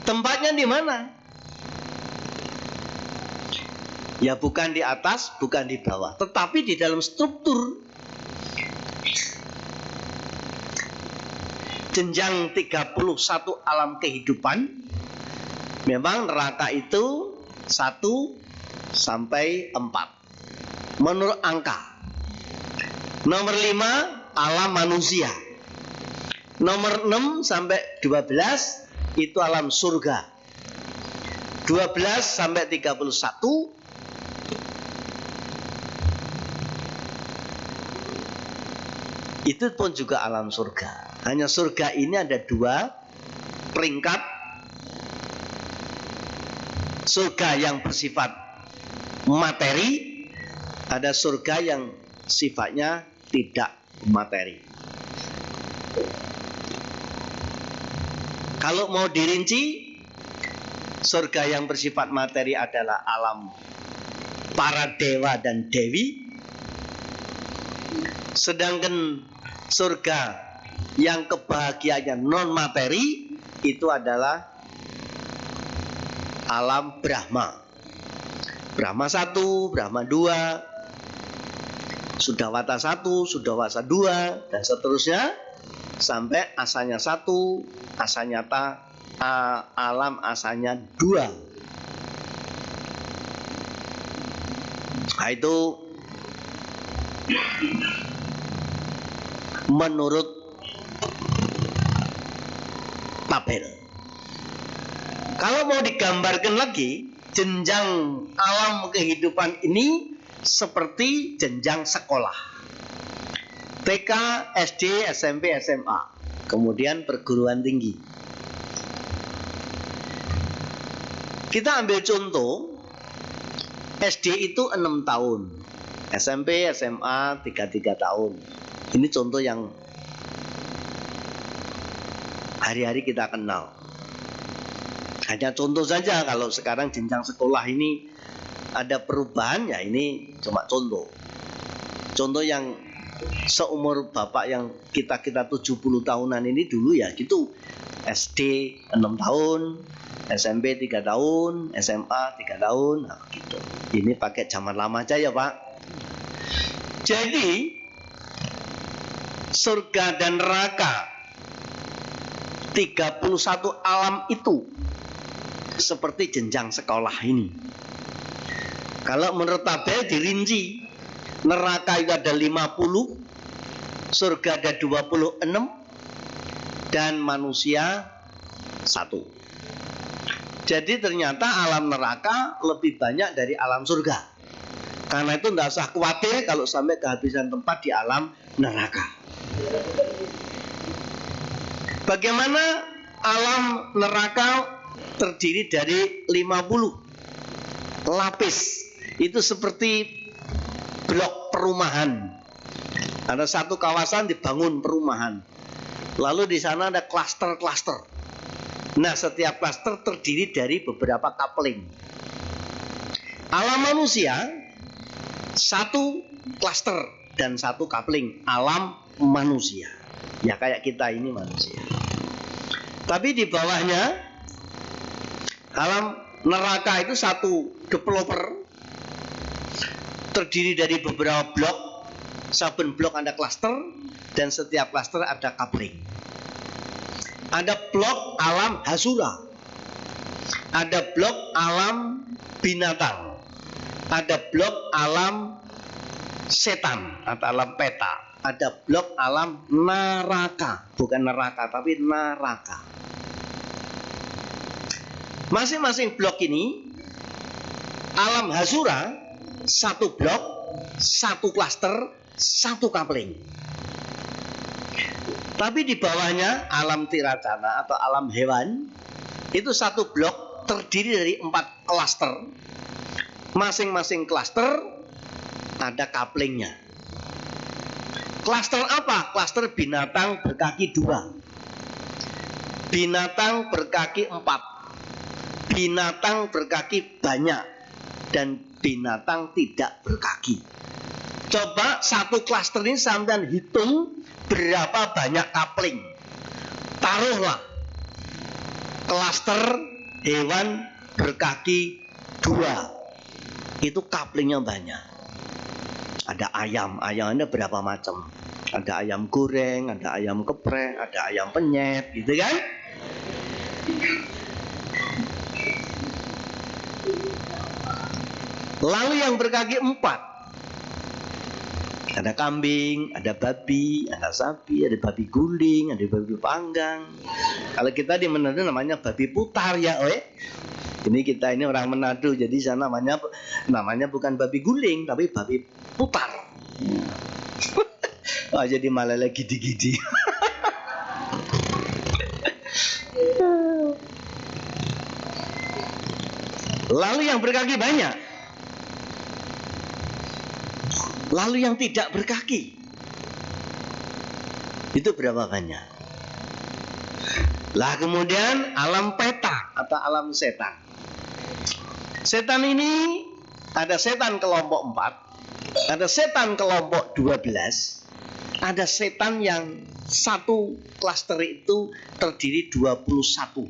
Tempatnya di mana? Ya bukan di atas, bukan di bawah, tetapi di dalam struktur jenjang 31 alam kehidupan. Memang neraka itu 1 sampai 4 menurut angka. Nomor 5 alam manusia. Nomor 6 sampai 12 itu alam surga. 12 sampai 31 itu pun juga alam surga. Hanya surga ini ada 2 peringkat. Surga yang bersifat materi, ada surga yang sifatnya tidak materi. Kalau mau dirinci, surga yang bersifat materi adalah alam para dewa dan dewi. Sedangkan surga yang kebahagiaannya non materi itu adalah alam Brahma. Brahma 1, Brahma 2, Sudawata 1, Sudawasa 2, dan seterusnya sampai asanya 1, asanyata, alam asanya 2. Nah, itu menurut tabel. Kalau mau digambarkan lagi, jenjang alam kehidupan ini seperti jenjang sekolah. TK, SD, SMP, SMA, kemudian perguruan tinggi. Kita ambil contoh, SD itu 6 tahun, SMP, SMA 3 tahun. Ini contoh yang hari-hari kita kenal. Hanya contoh saja, kalau sekarang jenjang sekolah ini ada perubahan, ya ini cuma contoh. Contoh yang seumur Bapak yang kita 70 tahunan ini dulu ya gitu. SD 6 tahun, SMP 3 tahun, SMA 3 tahun, nah gitu. Ini pakai zaman lama aja ya Pak. Jadi surga dan neraka 31 alam itu seperti jenjang sekolah ini. Kalau menurut tabel dirinci, neraka itu ada 50, surga ada 26, dan manusia 1. Jadi ternyata alam neraka lebih banyak dari alam surga. Karena itu tidak usah khawatir kalau sampai kehabisan tempat di alam neraka. Bagaimana alam neraka terdiri dari 50 lapis. Itu seperti blok perumahan. Ada satu kawasan dibangun perumahan. Lalu di sana ada klaster-klaster. Nah, setiap klaster terdiri dari beberapa coupling. Alam manusia 1 klaster dan 1 coupling. Alam manusia. Ya kayak kita ini manusia. Tapi di bawahnya alam neraka itu 1 developer terdiri dari beberapa blok. Saben blok ada klaster dan setiap klaster ada coupling. Ada blok alam hasura, ada blok alam binatang, ada blok alam setan atau alam peta, ada blok alam neraka, bukan neraka tapi neraka. Masing-masing blok ini alam hasura 1 blok, 1 klaster, 1 coupling. Tapi di bawahnya alam tiracana atau alam hewan itu 1 blok terdiri dari 4 klaster. Masing-masing klaster ada couplingnya. Klaster apa? Klaster binatang berkaki 2, binatang berkaki 4, binatang berkaki banyak, dan binatang tidak berkaki. Coba 1 klaster ini sampean hitung berapa banyak coupling. Taruhlah klaster hewan berkaki 2, itu couplingnya banyak. Ada ayam, ayamnya berapa macam? Ada ayam goreng, ada ayam geprek, ada ayam penyet, gitu kan? Lalu yang berkaki 4, ada kambing, ada babi, ada sapi, ada babi guling, ada babi panggang. Kalau kita di Manado namanya babi putar ya, Ini kita ini orang Manado, jadi sana namanya bukan babi guling, tapi babi putar. Wah, jadi malah lagi gidi-gidi. Lalu yang berkaki banyak. Lalu yang tidak berkaki, itu berapa banyak? Lah kemudian alam peta atau alam setan. Setan ini ada setan kelompok 4, ada setan kelompok 12, ada setan yang satu klaster itu terdiri 21.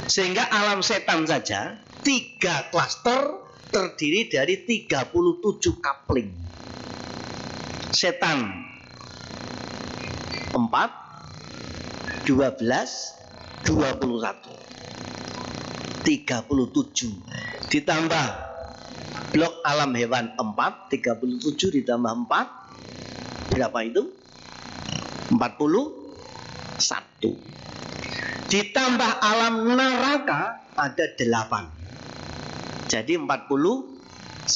Sehingga alam setan saja 3 klaster terdiri dari 37 kapling. Setan 4, 12, 21, 37. Ditambah blok alam hewan 4, 37 ditambah 4, berapa itu? 41. Ditambah alam neraka ada 8. Jadi 49.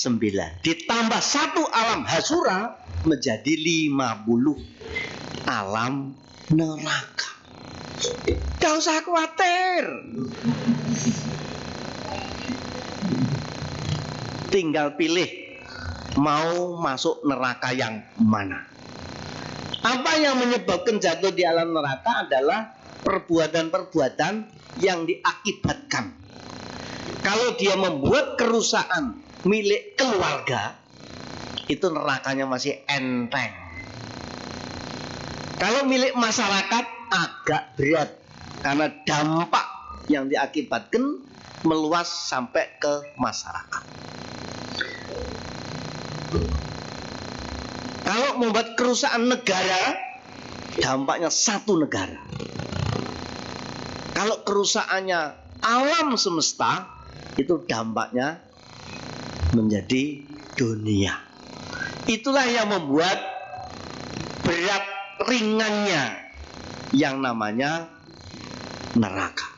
Ditambah 1 alam hasura menjadi 50 alam neraka. Gak usah khawatir. Tinggal pilih mau masuk neraka yang mana. Apa yang menyebabkan jatuh di alam neraka adalah perbuatan-perbuatan yang diakibatkan. Kalau dia membuat kerusakan milik keluarga, itu nerakanya masih enteng. Kalau milik masyarakat agak berat, karena dampak yang diakibatkan meluas sampai ke masyarakat. Kalau membuat kerusakan negara, dampaknya satu negara. Kalau kerusakannya alam semesta, itu dampaknya menjadi dunia. Itulah yang membuat berat ringannya yang namanya neraka.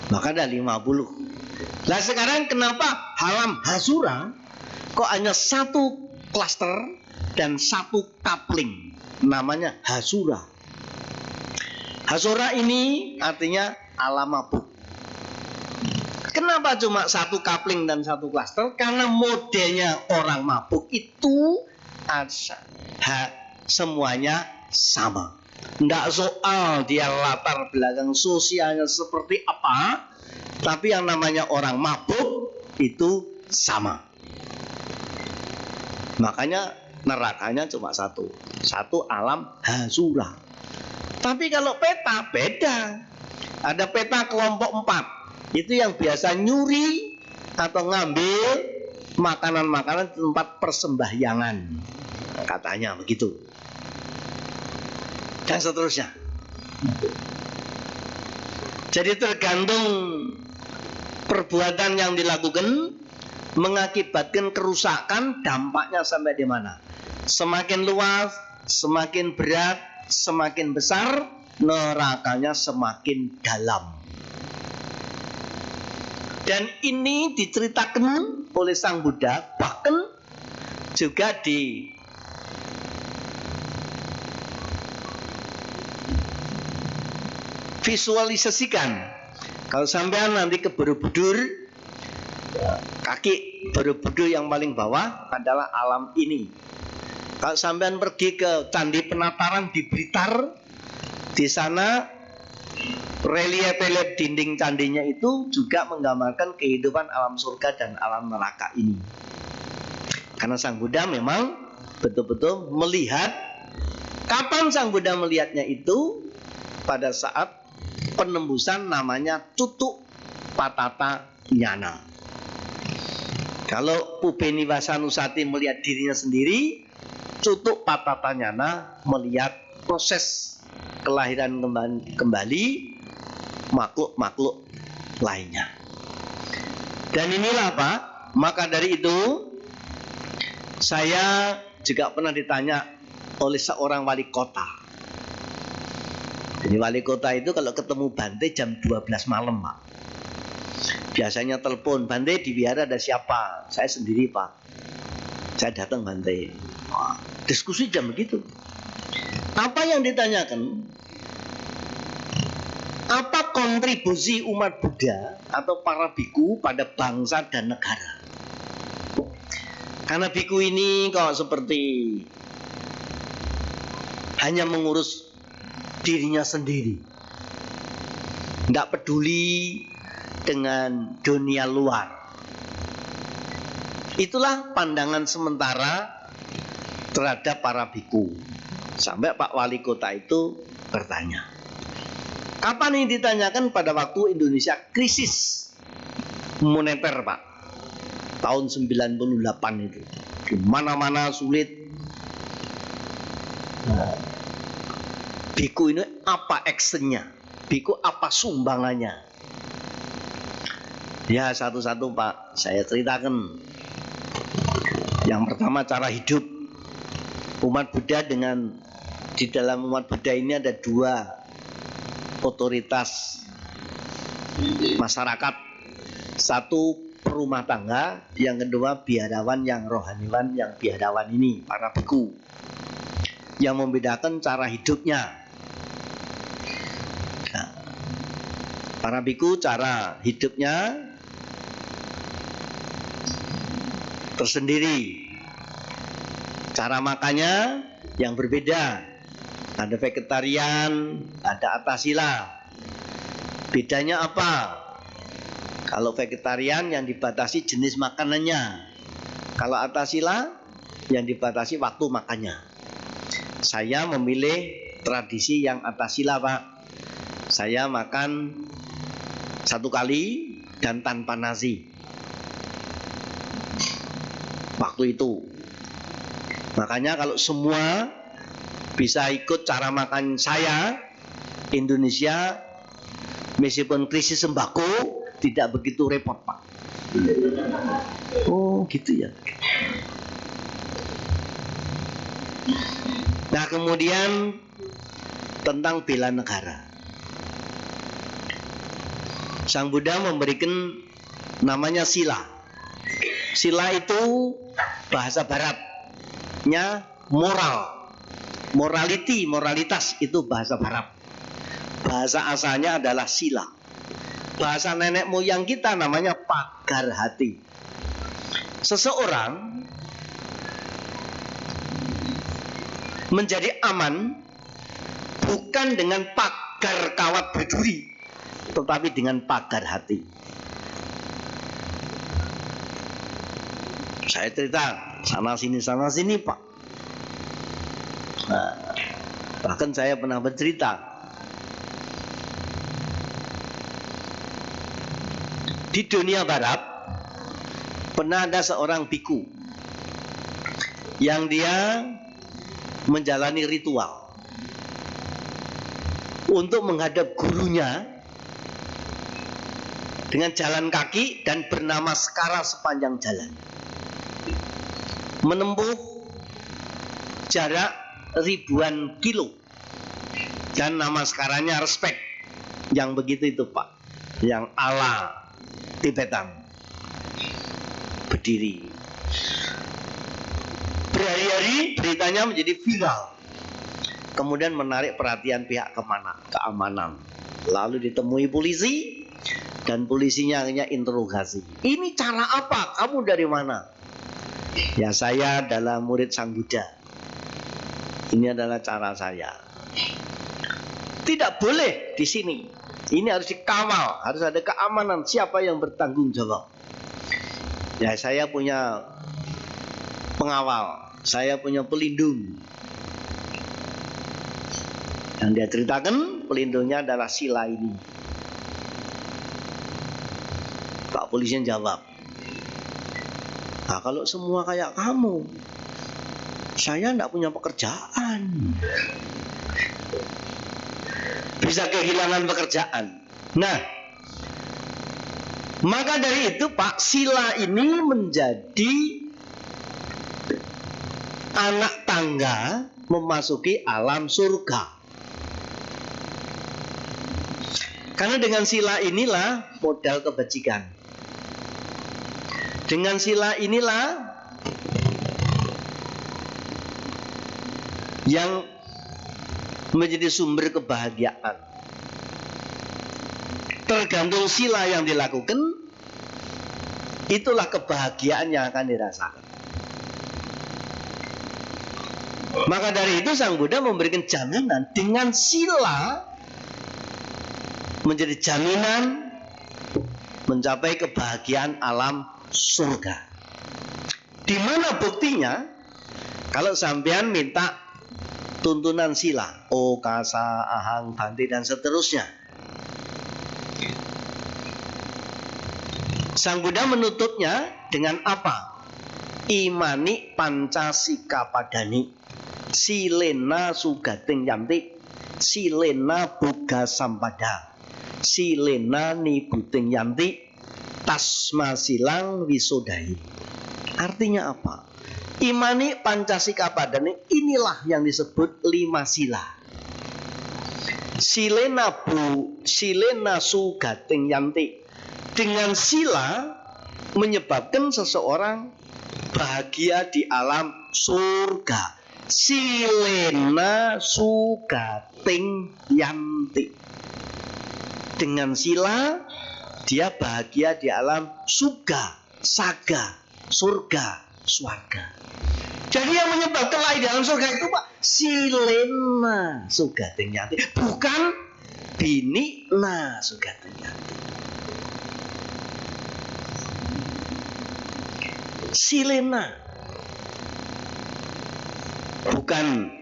Maka ada 50. Nah sekarang kenapa alam hasura kok hanya 1 klaster dan 1 kapling, namanya hasura. Hasura ini artinya alam mabuk. Kenapa cuma 1 kapling dan 1 klaster? Karena modelnya orang mabuk itu semuanya sama. Tidak soal dia latar belakang sosialnya seperti apa, tapi yang namanya orang mabuk itu sama. Makanya nerakanya cuma 1 alam hasura. Tapi kalau peta beda. Ada peta kelompok 4. Itu yang biasa nyuri atau ngambil makanan-makanan di tempat persembahyangan. Katanya begitu. Dan seterusnya. Jadi tergantung perbuatan yang dilakukan mengakibatkan kerusakan, dampaknya sampai di mana. Semakin luas, semakin berat, semakin besar, nerakanya semakin dalam. Dan ini diceritakan oleh Sang Buddha, bahkan juga di visualisasikan. Kalau sampean nanti ke Borobudur, kaki Borobudur yang paling bawah adalah alam ini. Kalau sampean pergi ke Candi Penataran di Blitar, di sana relief-relief dinding candinya itu juga menggambarkan kehidupan alam surga dan alam neraka ini. Karena Sang Buddha memang betul-betul melihat. Kapan Sang Buddha melihatnya itu? Pada saat penembusan namanya Cutuk Patata Nyana. Kalau Pubeni Wasanusati melihat dirinya sendiri, Cutuk Patata Nyana melihat proses kelahiran kembali makhluk-makhluk lainnya. Dan inilah Pak, maka dari itu saya juga pernah ditanya oleh seorang wali kota. Jadi wali kota itu kalau ketemu Bante jam 12 malam Pak, biasanya telepon, Bante di wihara ada siapa? Saya sendiri Pak. Saya datang Bante. Diskusi jam begitu. Apa yang ditanyakan? Apa kontribusi umat Buddha atau para biku pada bangsa dan negara? Karena biku ini kok seperti hanya mengurus dirinya sendiri. Tidak peduli dengan dunia luar. Itulah pandangan sementara terhadap para biku. Sampai Pak Wali Kota itu bertanya. Kapan ini ditanyakan? Pada waktu Indonesia krisis moneter, Pak. Tahun 98 itu. Di mana-mana sulit. Biku ini apa actionnya? Biku apa sumbangannya? Ya, satu-satu Pak, saya ceritakan. Yang pertama, cara hidup umat Buddha. Di dalam umat Buddha ini ada dua otoritas masyarakat. Satu perumah tangga, yang kedua biarawan yang rohaniwan. Yang biarawan ini para biku. Yang membedakan cara hidupnya. Nah, para biku cara hidupnya tersendiri. Cara makannya yang berbeda. Ada vegetarian, ada atasila. Bedanya apa? Kalau vegetarian yang dibatasi jenis makanannya. Kalau atasila yang dibatasi waktu makannya. Saya memilih tradisi yang atasila, Pak. Saya makan 1 kali dan tanpa nasi. Waktu itu. Makanya kalau semua bisa ikut cara makan saya, Indonesia meskipun krisis sembako tidak begitu repot, Pak. Oh, gitu ya. Nah, kemudian tentang bela negara. Sang Buddha memberikan namanya sila. Sila itu bahasa baratnya moral. Morality, moralitas itu bahasa barat. Bahasa asalnya adalah sila. Bahasa nenek moyang kita namanya pagar hati. Seseorang menjadi aman bukan dengan pagar kawat berduri, tetapi dengan pagar hati. Saya cerita sana sini Pak. Nah, bahkan saya pernah bercerita di dunia barat pernah ada seorang biku yang dia menjalani ritual untuk menghadap gurunya dengan jalan kaki dan bernama skara sepanjang jalan, menempuh jarak ribuan kilo, dan nama skaranya respect. Yang begitu itu Pak, yang ala Tibetan, berdiri berhari-hari, beritanya menjadi viral, kemudian menarik perhatian pihak keamanan. Lalu ditemui polisi, dan polisinya akhirnya interogasi. Ini cara apa? Kamu dari mana? Ya, saya adalah murid Sang Buddha. Ini adalah cara saya. Tidak boleh di sini. Ini harus dikawal, harus ada keamanan. Siapa yang bertanggung jawab? Ya, saya punya pengawal, saya punya pelindung. Yang dia ceritakan, pelindungnya adalah sila ini. Pak polisi jawab, nah, kalau semua kayak kamu, saya tidak punya pekerjaan. Bisa kehilangan pekerjaan. Nah, maka dari itu Pak, sila ini menjadi anak tangga memasuki alam surga. Karena dengan sila inilah modal kebajikan. Dengan sila inilah yang menjadi sumber kebahagiaan. Tergantung sila yang dilakukan, itulah kebahagiaan yang akan dirasakan. Maka dari itu Sang Buddha memberikan jaminan dengan sila menjadi jaminan mencapai kebahagiaan alam surga. Di mana buktinya? Kalau sampean minta tuntunan sila, okasa, ahang, bhante dan seterusnya. Sang Buddha menutupnya dengan apa? Imani pancasika padani, silena sugating yanti, silena boga sampada, silena nibuting yanti, tasma silang wisodai. Artinya apa? Imani pancasika padani, inilah yang disebut 5 sila. Silena sugating yanti. Dengan sila menyebabkan seseorang bahagia di alam surga. Silena sugating yanti. Dengan sila dia bahagia di alam surga, saga, surga, swarga. Jadi yang menyebabkan lahir di alam surga itu Pak, silena sugating yanti, bukan binina sugating yanti. Silena, bukan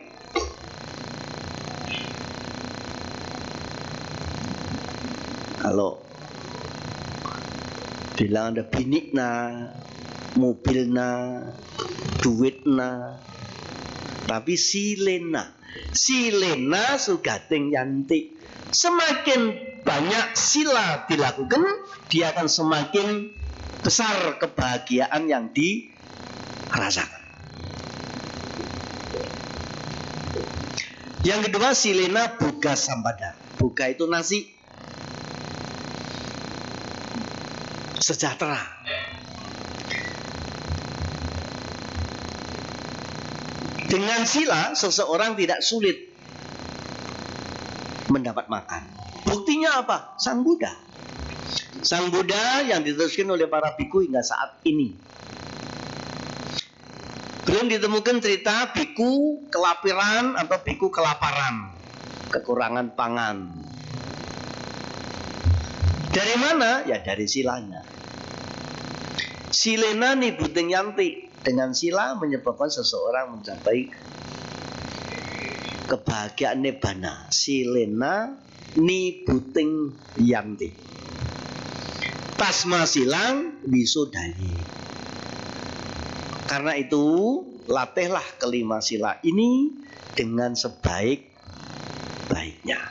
kalau bilang ada binikna, mobilna, duitna, tapi silena sugating yanti. Semakin banyak sila dilakukan, dia akan semakin besar kebahagiaan yang dirasakan. Yang kedua, silena boga sampada. Boga itu nasi, sejahtera. Dengan sila seseorang tidak sulit mendapat makan. Buktinya apa? Sang Buddha. Sang Buddha yang diteruskan oleh para biku hingga saat ini. Belum ditemukan cerita biku kelaparan atau biku kelaparan, kekurangan pangan. Dari mana? Ya dari silanya. Silena nibuting yanti. Dengan sila menyebabkan seseorang mencapai kebahagiaan nibbana. Silena nibuting yanti. Tasma silang wisodai. Karena itu latihlah kelima sila ini dengan sebaik-baiknya.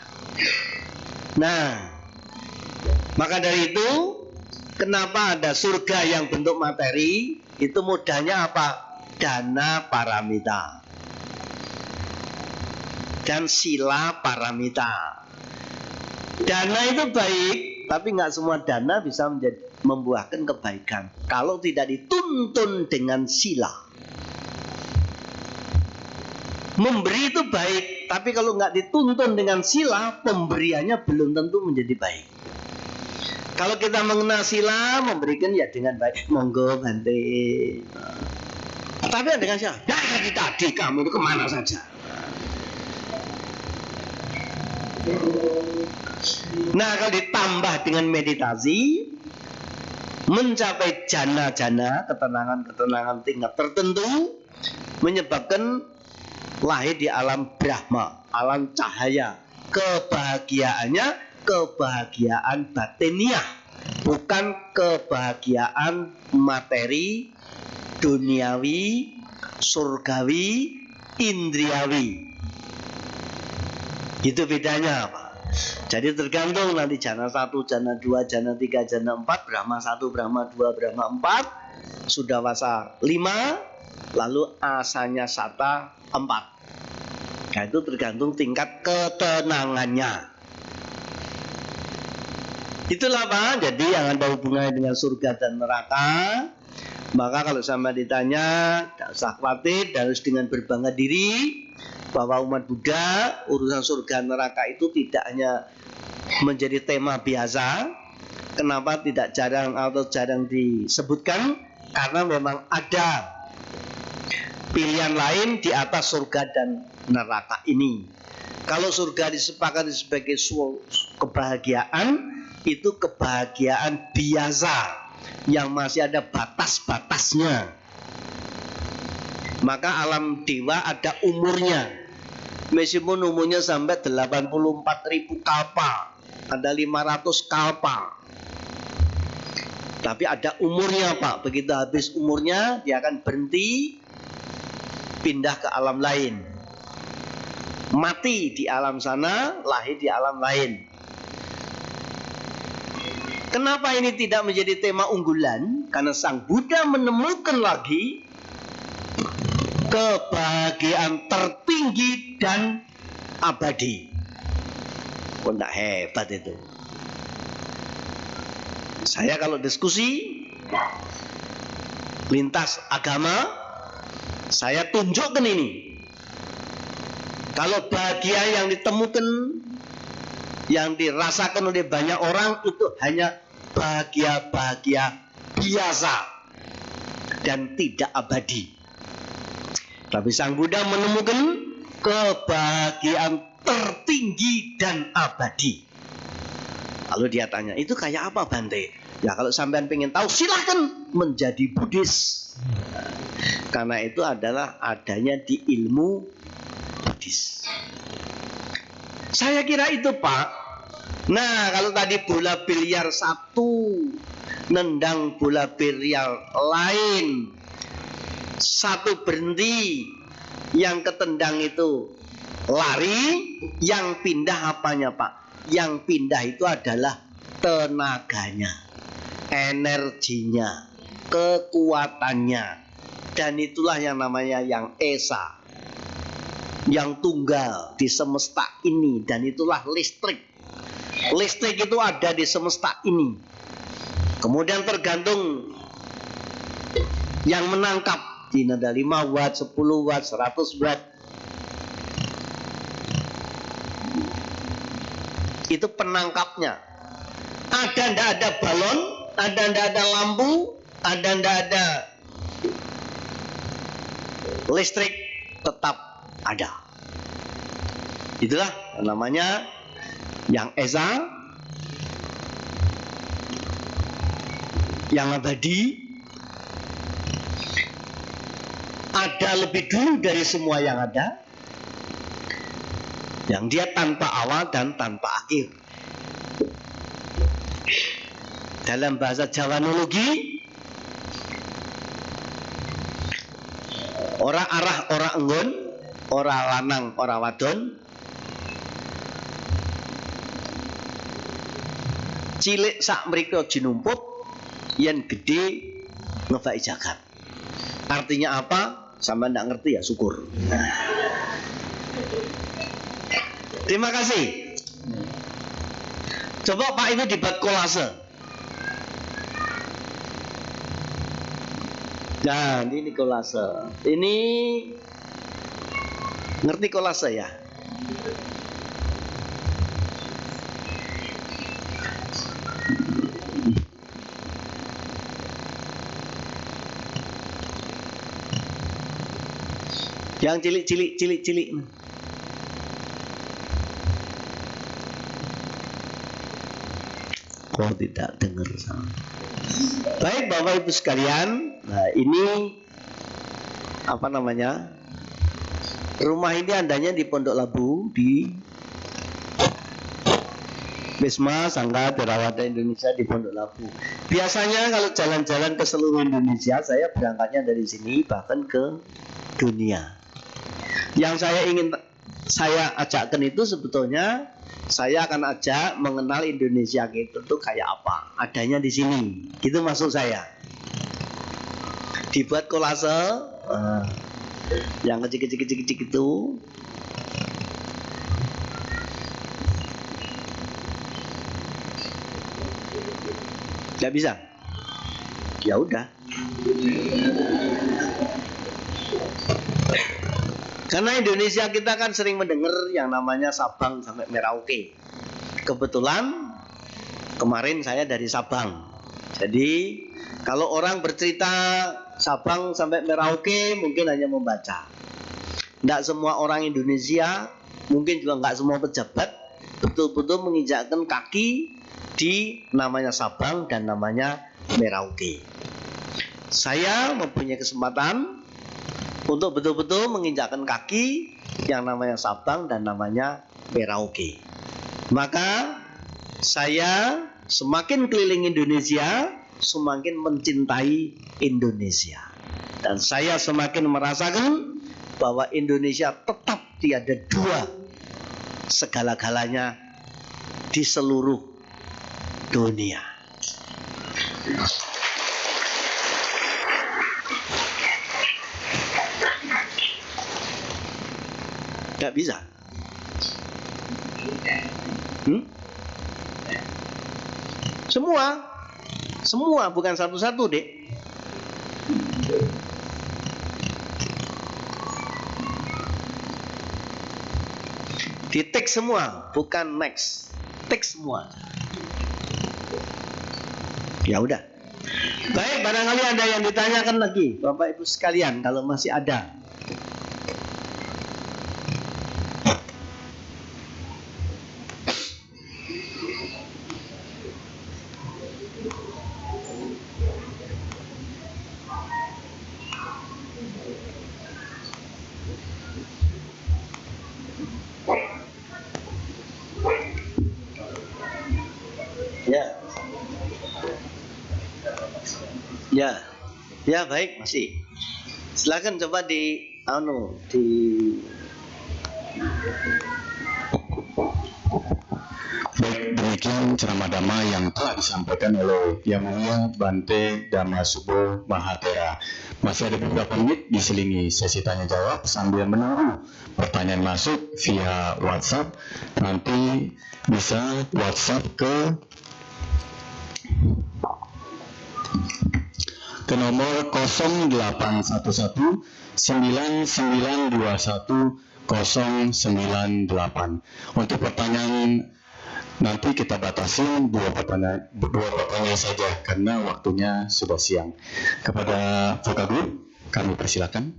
Nah, maka dari itu kenapa ada surga yang bentuk materi? Itu modalnya apa? Dana paramita dan sila paramita. Dana itu baik, tapi nggak semua dana bisa membuahkan kebaikan kalau tidak dituntun dengan sila. Memberi itu baik, tapi kalau nggak dituntun dengan sila, pemberiannya belum tentu menjadi baik. Kalau kita mengenal sila, memberikan ya dengan baik, monggo Bante. Tapi dengan sila, ya tadi kamu itu kemana saja? Nah, kalau ditambah dengan meditasi, mencapai jana-jana, ketenangan-ketenangan tingkat tertentu, menyebabkan lahir di alam Brahma, alam cahaya. Kebahagiaannya kebahagiaan batiniah, bukan kebahagiaan materi, duniawi, surgawi, indriawi. Itu bedanya Pak. Jadi tergantung nanti jana 1, jana 2, jana 3, jana 4, Brahma 1, Brahma 2, Brahma 4, Sudawasa 5, lalu asanya sata 4. Nah itu tergantung tingkat ketenangannya. Itulah Pak, jadi yang ada hubungannya dengan surga dan neraka. Maka kalau sama ditanya, tidak usah khawatir, harus dengan berbangga diri bahwa umat Buddha, urusan surga neraka itu tidak hanya menjadi tema biasa. Kenapa tidak jarang disebutkan? Karena memang ada pilihan lain di atas surga dan neraka ini. Kalau surga disepakati sebagai kebahagiaan, itu kebahagiaan biasa yang masih ada batas-batasnya. Maka alam dewa ada umurnya. Meskipun umurnya sampai 84.000 kalpa, ada 500 kalpa, tapi ada umurnya Pak. Begitu habis umurnya, dia akan berhenti, pindah ke alam lain, mati di alam sana, lahir di alam lain. Kenapa ini tidak menjadi tema unggulan? Karena Sang Buddha menemukan lagi kebahagiaan tertinggi dan abadi. Kok tidak hebat itu? Saya kalau diskusi lintas agama, saya tunjukkan ini. Kalau bahagia yang ditemukan, yang dirasakan oleh banyak orang, itu hanya bahagia-bahagia biasa dan tidak abadi. Tapi Sang Buddha menemukan kebahagiaan tertinggi dan abadi. Lalu dia tanya, itu kayak apa Bante? Ya kalau sampean pengen tahu, silahkan menjadi Buddhis. Karena itu adalah adanya di ilmu Buddhis. Saya kira itu Pak. Nah kalau tadi bola biliar satu nendang bola biliar lain, satu berhenti, yang ketendang itu lari, yang pindah apanya Pak? Yang pindah itu adalah tenaganya, energinya, kekuatannya. Dan itulah yang namanya yang esa, yang tunggal di semesta ini. Dan itulah listrik. Listrik itu ada di semesta ini. Kemudian tergantung yang menangkap. Ini ada 5 watt, 10 watt, 100 watt. Itu penangkapnya. Ada ndak ada balon, ada ndak ada lampu, ada ndak ada listrik, tetap ada. Itulah namanya yang esa, yang abadi, ada lebih dulu dari semua yang ada, yang dia tanpa awal dan tanpa akhir. Dalam bahasa Jawanologi, ora arah ora enggon, ora lanang ora wadon, cilik sak mriko jinumput, yen gede ngebaki jagat. Artinya apa? Sampai ndak ngerti ya syukur. Terima kasih. Coba Pak itu dibuat kolase. Nah, ini kolase. Ini ngerti kolase ya? Yang cilik. Kok tidak dengar sama? Baik Bapak Ibu sekalian, nah ini apa namanya? Rumah ini adanya di Pondok Labu, di Wisma Sangga Theravada Indonesia di Pondok Labu. Biasanya kalau jalan-jalan ke seluruh Indonesia, saya berangkatnya dari sini bahkan ke dunia. Yang saya ajakkan itu sebetulnya saya akan ajak mengenal Indonesia itu tuh kayak apa. Adanya di sini. Gitu maksud saya. Dibuat kolase yang kecil itu. Gak bisa. Ya udah. Karena Indonesia kita kan sering mendengar yang namanya Sabang sampai Merauke. Kebetulan kemarin saya dari Sabang. Jadi kalau orang bercerita Sabang sampai Merauke mungkin hanya membaca. Tidak semua orang Indonesia, mungkin juga nggak semua pejabat betul-betul menginjakkan kaki di namanya Sabang dan namanya Merauke. Saya mempunyai kesempatan untuk betul-betul menginjakkan kaki yang namanya Sabang dan namanya Merauke. Maka saya semakin keliling Indonesia, semakin mencintai Indonesia. Dan saya semakin merasakan bahwa Indonesia tetap tiada dua segala-galanya di seluruh dunia. Gak bisa. Semua bukan satu-satu, Dek. Di take semua, bukan next. Take semua. Ya udah. Baik, barangkali ada yang ditanyakan lagi, Bapak Ibu sekalian, kalau masih ada. Ya baik, masih. Silakan coba Baik, demikian ceramah Dhamma yang telah disampaikan oleh Yang Mulia Bante Dhamma Subo Mahatera. Masih ada beberapa menit diselingi sesi tanya jawab sambil menunggu pertanyaan masuk via WhatsApp. Nanti bisa WhatsApp ke nomor 0811 9921 098. Untuk pertanyaan nanti kita batasi dua pertanyaan saja karena waktunya sudah siang. Kepada Vokal Group kami persilakan.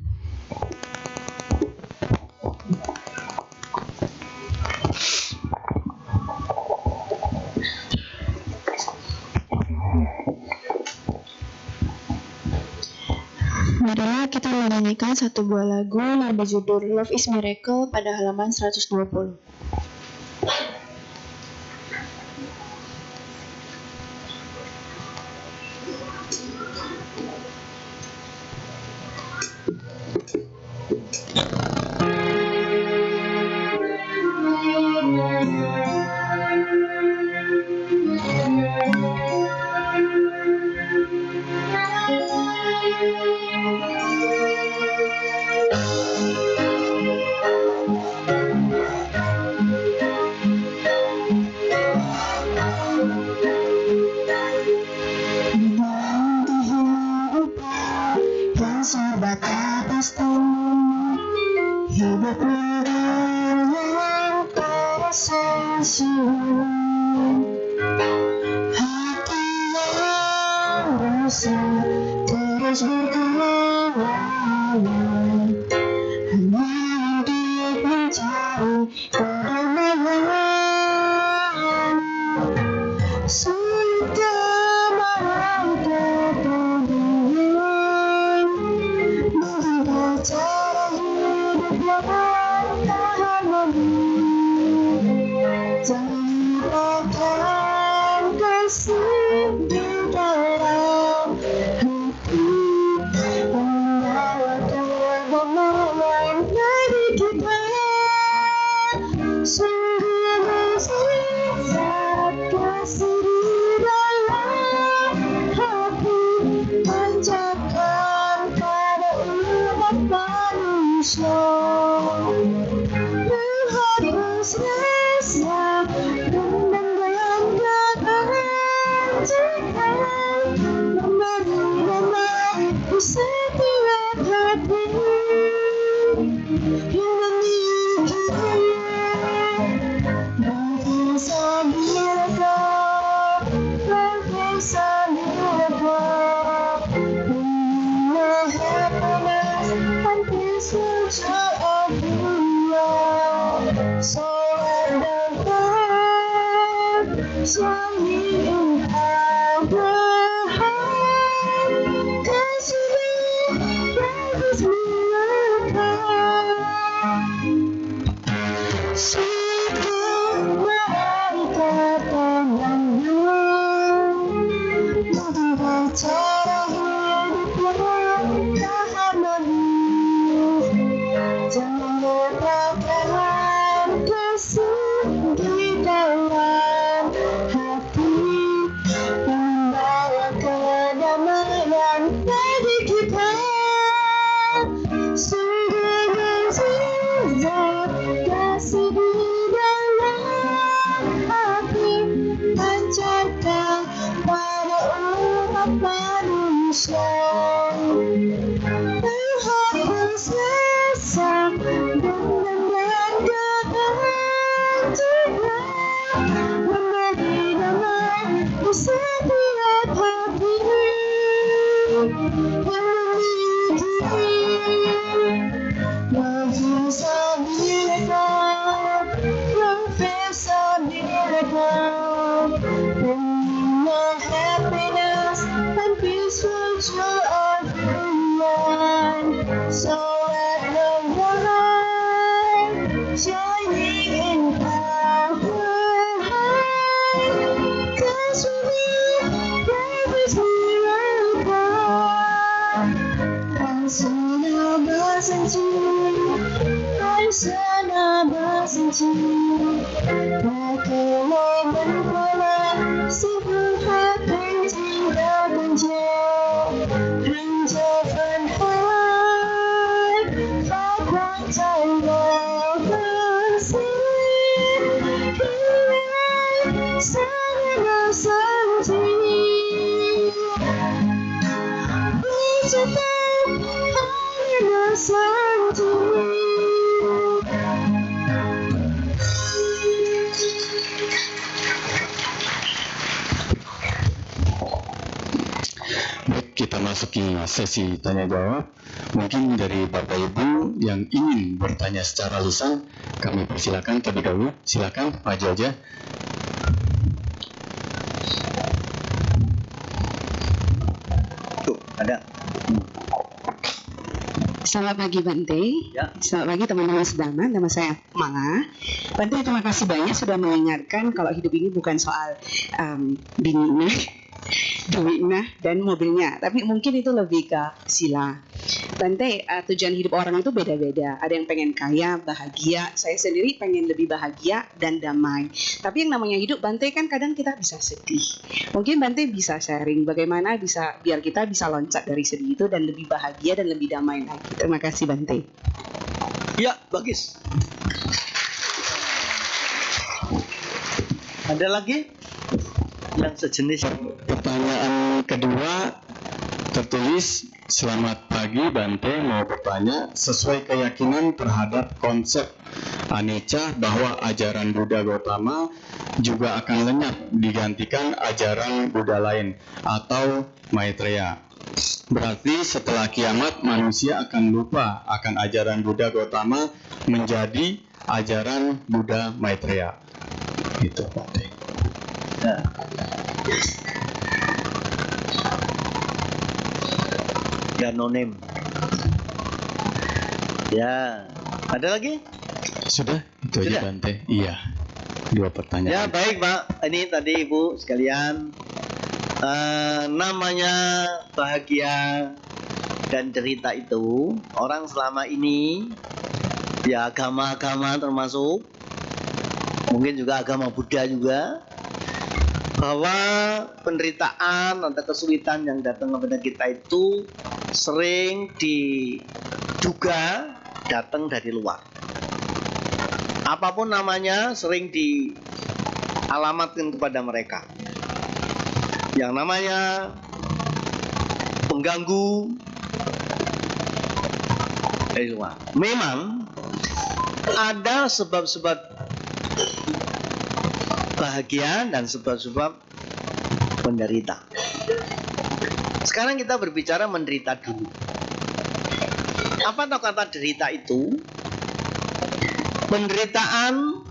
Marilah kita menyanyikan satu buah lagu yang berjudul Love is Miracle pada halaman 120. Terus berkelana hanya untuk mencari kedamaian. Sudah mau kemudian mengubah cara hidup yang harmoni. Jangan lupakan kasih di dalam hati, membawa kebenaran dari kita. Sungguh bersih saat kasih di dalam hati, panjatkan pada umat manusia. Menghapus rasa dan membayangkan jika manusia. Menghapus rasa dendam dan kebencian, memberi damai di setiap hati yang memiliki. Love is a miracle, love is a miracle, bringing us happiness and peaceful to everyone. So let the light shining in our heart, 'cause we need love is miracle. Sana bersanji, sana bersanji, pakai memperoleh sebuah hati cinta benci, hanya fanhai, fakwan tanpa bersih, sana bersanji. Bicara Baik, kita masuki sesi tanya jawab. Mungkin dari Bapak Ibu yang ingin bertanya secara lisan, kami persilakan terlebih dahulu. Silakan Pak Jaja. Tuh, ada. Selamat pagi Bante. Ya. Selamat pagi teman-teman sedama. Nama saya Mala. Bante, terima kasih banyak sudah mengingatkan kalau hidup ini bukan soal binina, duitnya dan mobilnya, tapi mungkin itu lebih ke sila. Bante, tujuan hidup orang itu beda-beda. Ada yang pengen kaya, bahagia. Saya sendiri pengen lebih bahagia dan damai. Tapi yang namanya hidup, Bante, kan kadang kita bisa sedih. Mungkin Bante bisa sharing bagaimana biar kita bisa loncat dari sedih itu dan lebih bahagia dan lebih damai lagi. Terima kasih Bante. Ya, bagus. Ada lagi yang sejenis? Pertanyaan kedua tertulis, selamat pagi Bante, mau bertanya sesuai keyakinan terhadap konsep anicca bahwa ajaran Buddha Gautama juga akan lenyap digantikan ajaran Buddha lain atau Maitreya. Berarti setelah kiamat manusia akan lupa akan ajaran Buddha Gautama menjadi ajaran Buddha Maitreya. Itu Bante. Nah. Ya, nonim. Ya, ada lagi? Sudah? Itu aja Sudah. Bante. Iya. Dua Ya, pertanyaan. baik Pak. Ini tadi Ibu sekalian, namanya bahagia dan cerita itu, orang selama ini, ya agama-agama termasuk, mungkin juga agama Buddha juga, bahwa penderitaan atau kesulitan yang datang kepada kita itu sering diduga datang dari luar. Apapun namanya sering dialamatkan kepada mereka. Yang namanya pengganggu dari luar. Memang ada sebab-sebab bahagia dan sebab-sebab penderita. Sekarang kita berbicara menderita dulu. Apa tuh kata derita itu? Penderitaan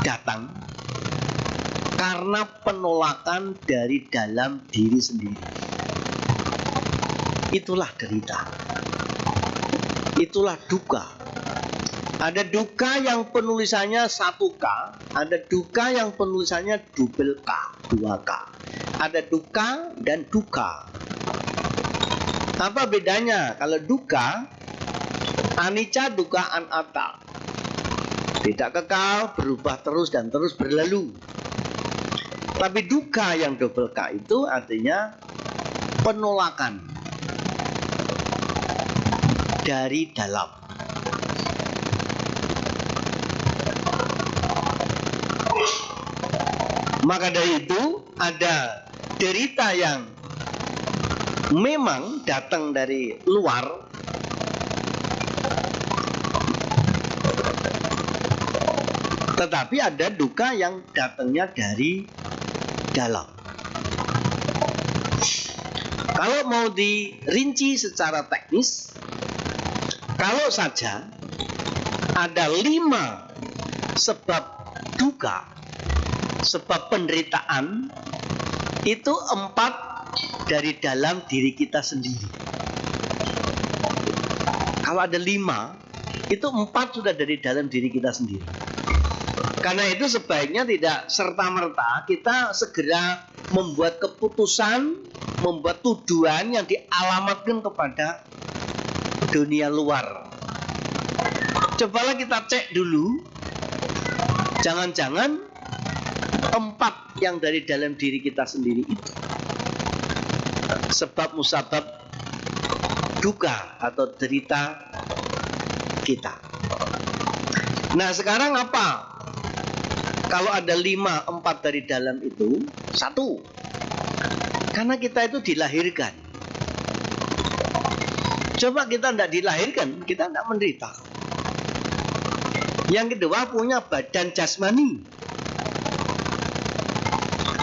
datang karena penolakan dari dalam diri sendiri. Itulah derita. Itulah duka. Ada duka yang penulisannya 1K, ada duka yang penulisannya double K, 2K. Ada duka dan duka. Apa bedanya? Kalau duka, anicca duka anatta. Tidak kekal, berubah terus dan terus berlalu. Tapi duka yang double K itu artinya penolakan dari dalam. Maka dari itu ada derita yang memang datang dari luar, tetapi ada duka yang datangnya dari dalam. Kalau mau dirinci secara teknis, kalau saja ada 5 sebab duka, sebab penderitaan, itu 4 dari dalam diri kita sendiri. Kalau ada 5, itu 4 sudah dari dalam diri kita sendiri. Karena itu sebaiknya tidak serta-merta kita segera membuat keputusan, membuat tuduhan yang dialamatkan kepada dunia luar. Cobalah kita cek dulu, jangan-jangan 4 yang dari dalam diri kita sendiri itu sebab musabab duka atau derita kita. Nah, sekarang apa? Kalau ada 5, 4 dari dalam itu, 1, karena kita itu dilahirkan. Coba kita tidak dilahirkan, kita tidak menderita. Yang kedua, punya badan jasmani,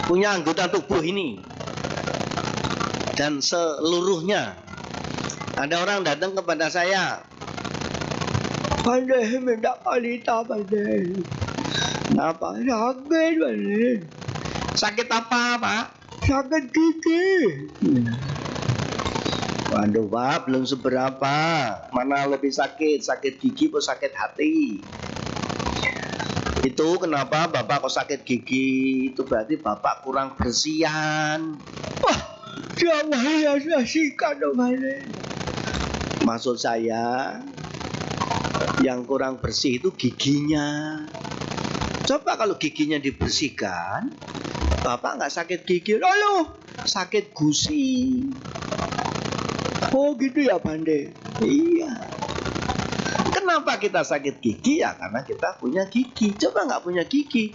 punya anggota tubuh ini dan seluruhnya. Ada orang datang kepada saya, "Pandai minta wanita, pandai." Kenapa? Sakit, pandai. Sakit apa, Pak? Sakit gigi. Waduh, Pak, belum seberapa. Mana lebih sakit? Sakit gigi atau sakit hati? Itu kenapa Bapak kok sakit gigi? Itu berarti Bapak kurang bersihan. Wah, jangan ya dong, pandai. Maksud saya, yang kurang bersih itu giginya. Coba kalau giginya dibersihkan, Bapak nggak sakit gigi, lalu sakit gusi. Oh gitu ya, Bande? Iya. Kenapa kita sakit gigi? Ya karena kita punya gigi. Coba nggak punya gigi,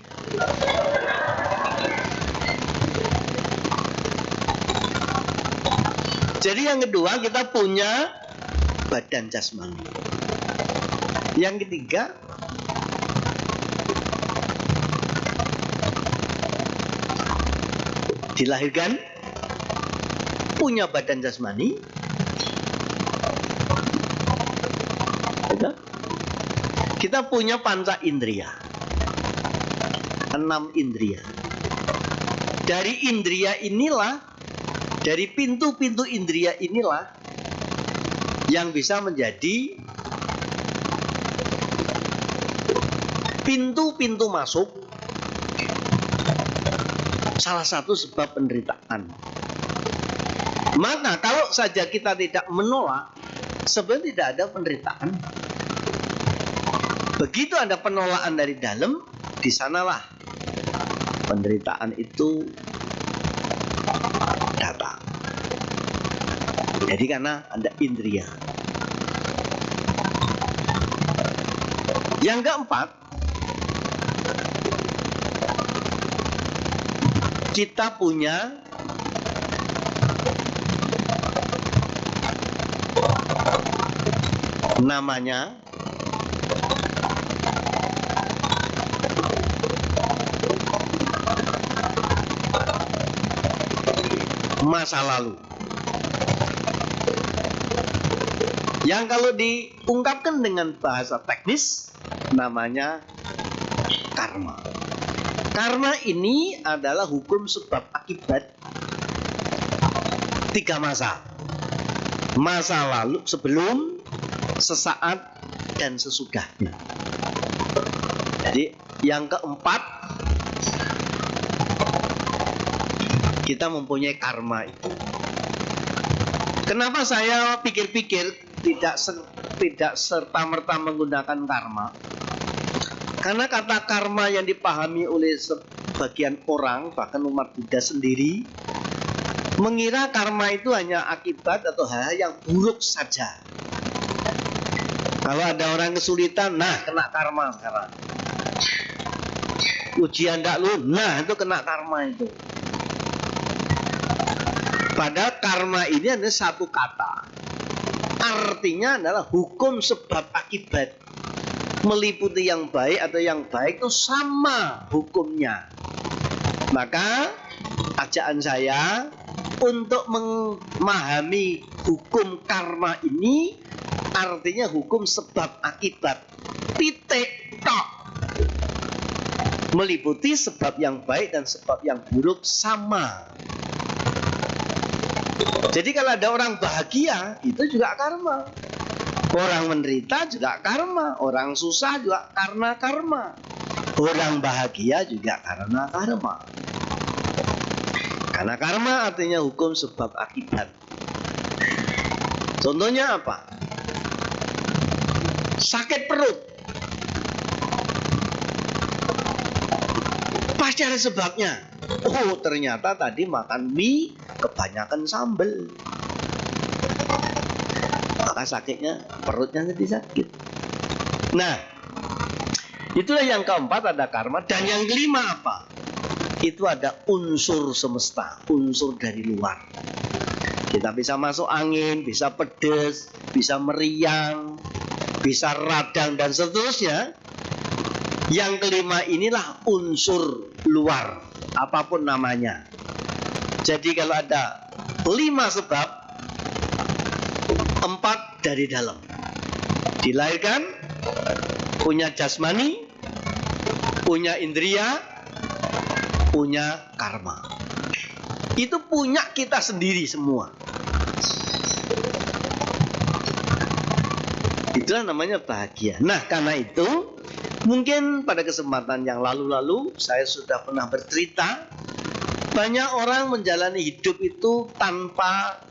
jadi yang kedua kita punya badan jasmani. Yang ketiga, dilahirkan, punya badan jasmani, kita punya panca indria, 6 indria. Dari indria inilah, dari pintu-pintu indria inilah yang bisa menjadi pintu-pintu masuk salah satu sebab penderitaan. Maka kalau saja kita tidak menolak, sebenarnya tidak ada penderitaan. Begitu ada penolakan dari dalam, di sanalah penderitaan itu datang. Jadi karena ada indria. Yang keempat, kita punya namanya masa lalu, yang kalau diungkapkan dengan bahasa teknis namanya karma. Karma ini adalah hukum sebab akibat 3 masa. Masa lalu, sebelum, sesaat, dan sesudahnya. Jadi yang keempat, kita mempunyai karma itu. Kenapa saya pikir-pikir tidak serta-merta menggunakan karma? Karena kata karma yang dipahami oleh sebagian orang, bahkan umat Buddha sendiri, mengira karma itu hanya akibat atau hal yang buruk saja. Kalau ada orang kesulitan, nah kena karma sekarang. ujian ndak lulus, nah itu kena karma itu. Padahal karma ini adalah satu kata, artinya adalah hukum sebab akibat, meliputi yang baik atau yang baik itu sama hukumnya. Maka ajaan saya untuk memahami hukum karma ini, artinya hukum sebab akibat, titik tok, meliputi sebab yang baik dan sebab yang buruk sama. Jadi kalau ada orang bahagia, itu juga karma. Orang menderita juga karma. Orang susah juga karena karma. Orang bahagia juga karena karma. Karena karma artinya hukum sebab akibat. Contohnya apa? Sakit perut. Pasti ada sebabnya. Oh, ternyata tadi makan mie kebanyakan sambal. Maka sakitnya, perutnya jadi sakit. Nah, itulah yang keempat, ada karma. Dan yang kelima apa? Itu ada unsur semesta, unsur dari luar. Kita bisa masuk angin, bisa pedes, bisa meriang, bisa radang, dan seterusnya. Yang kelima inilah unsur luar, apapun namanya. Jadi kalau ada 5 sebab, 4 dari dalam. Dilahirkan, punya jasmani, punya indria, punya karma. Itu punya kita sendiri semua. Itulah namanya bahagia. Nah, karena itu mungkin pada kesempatan yang lalu-lalu saya sudah pernah bercerita, banyak orang menjalani hidup itu tanpa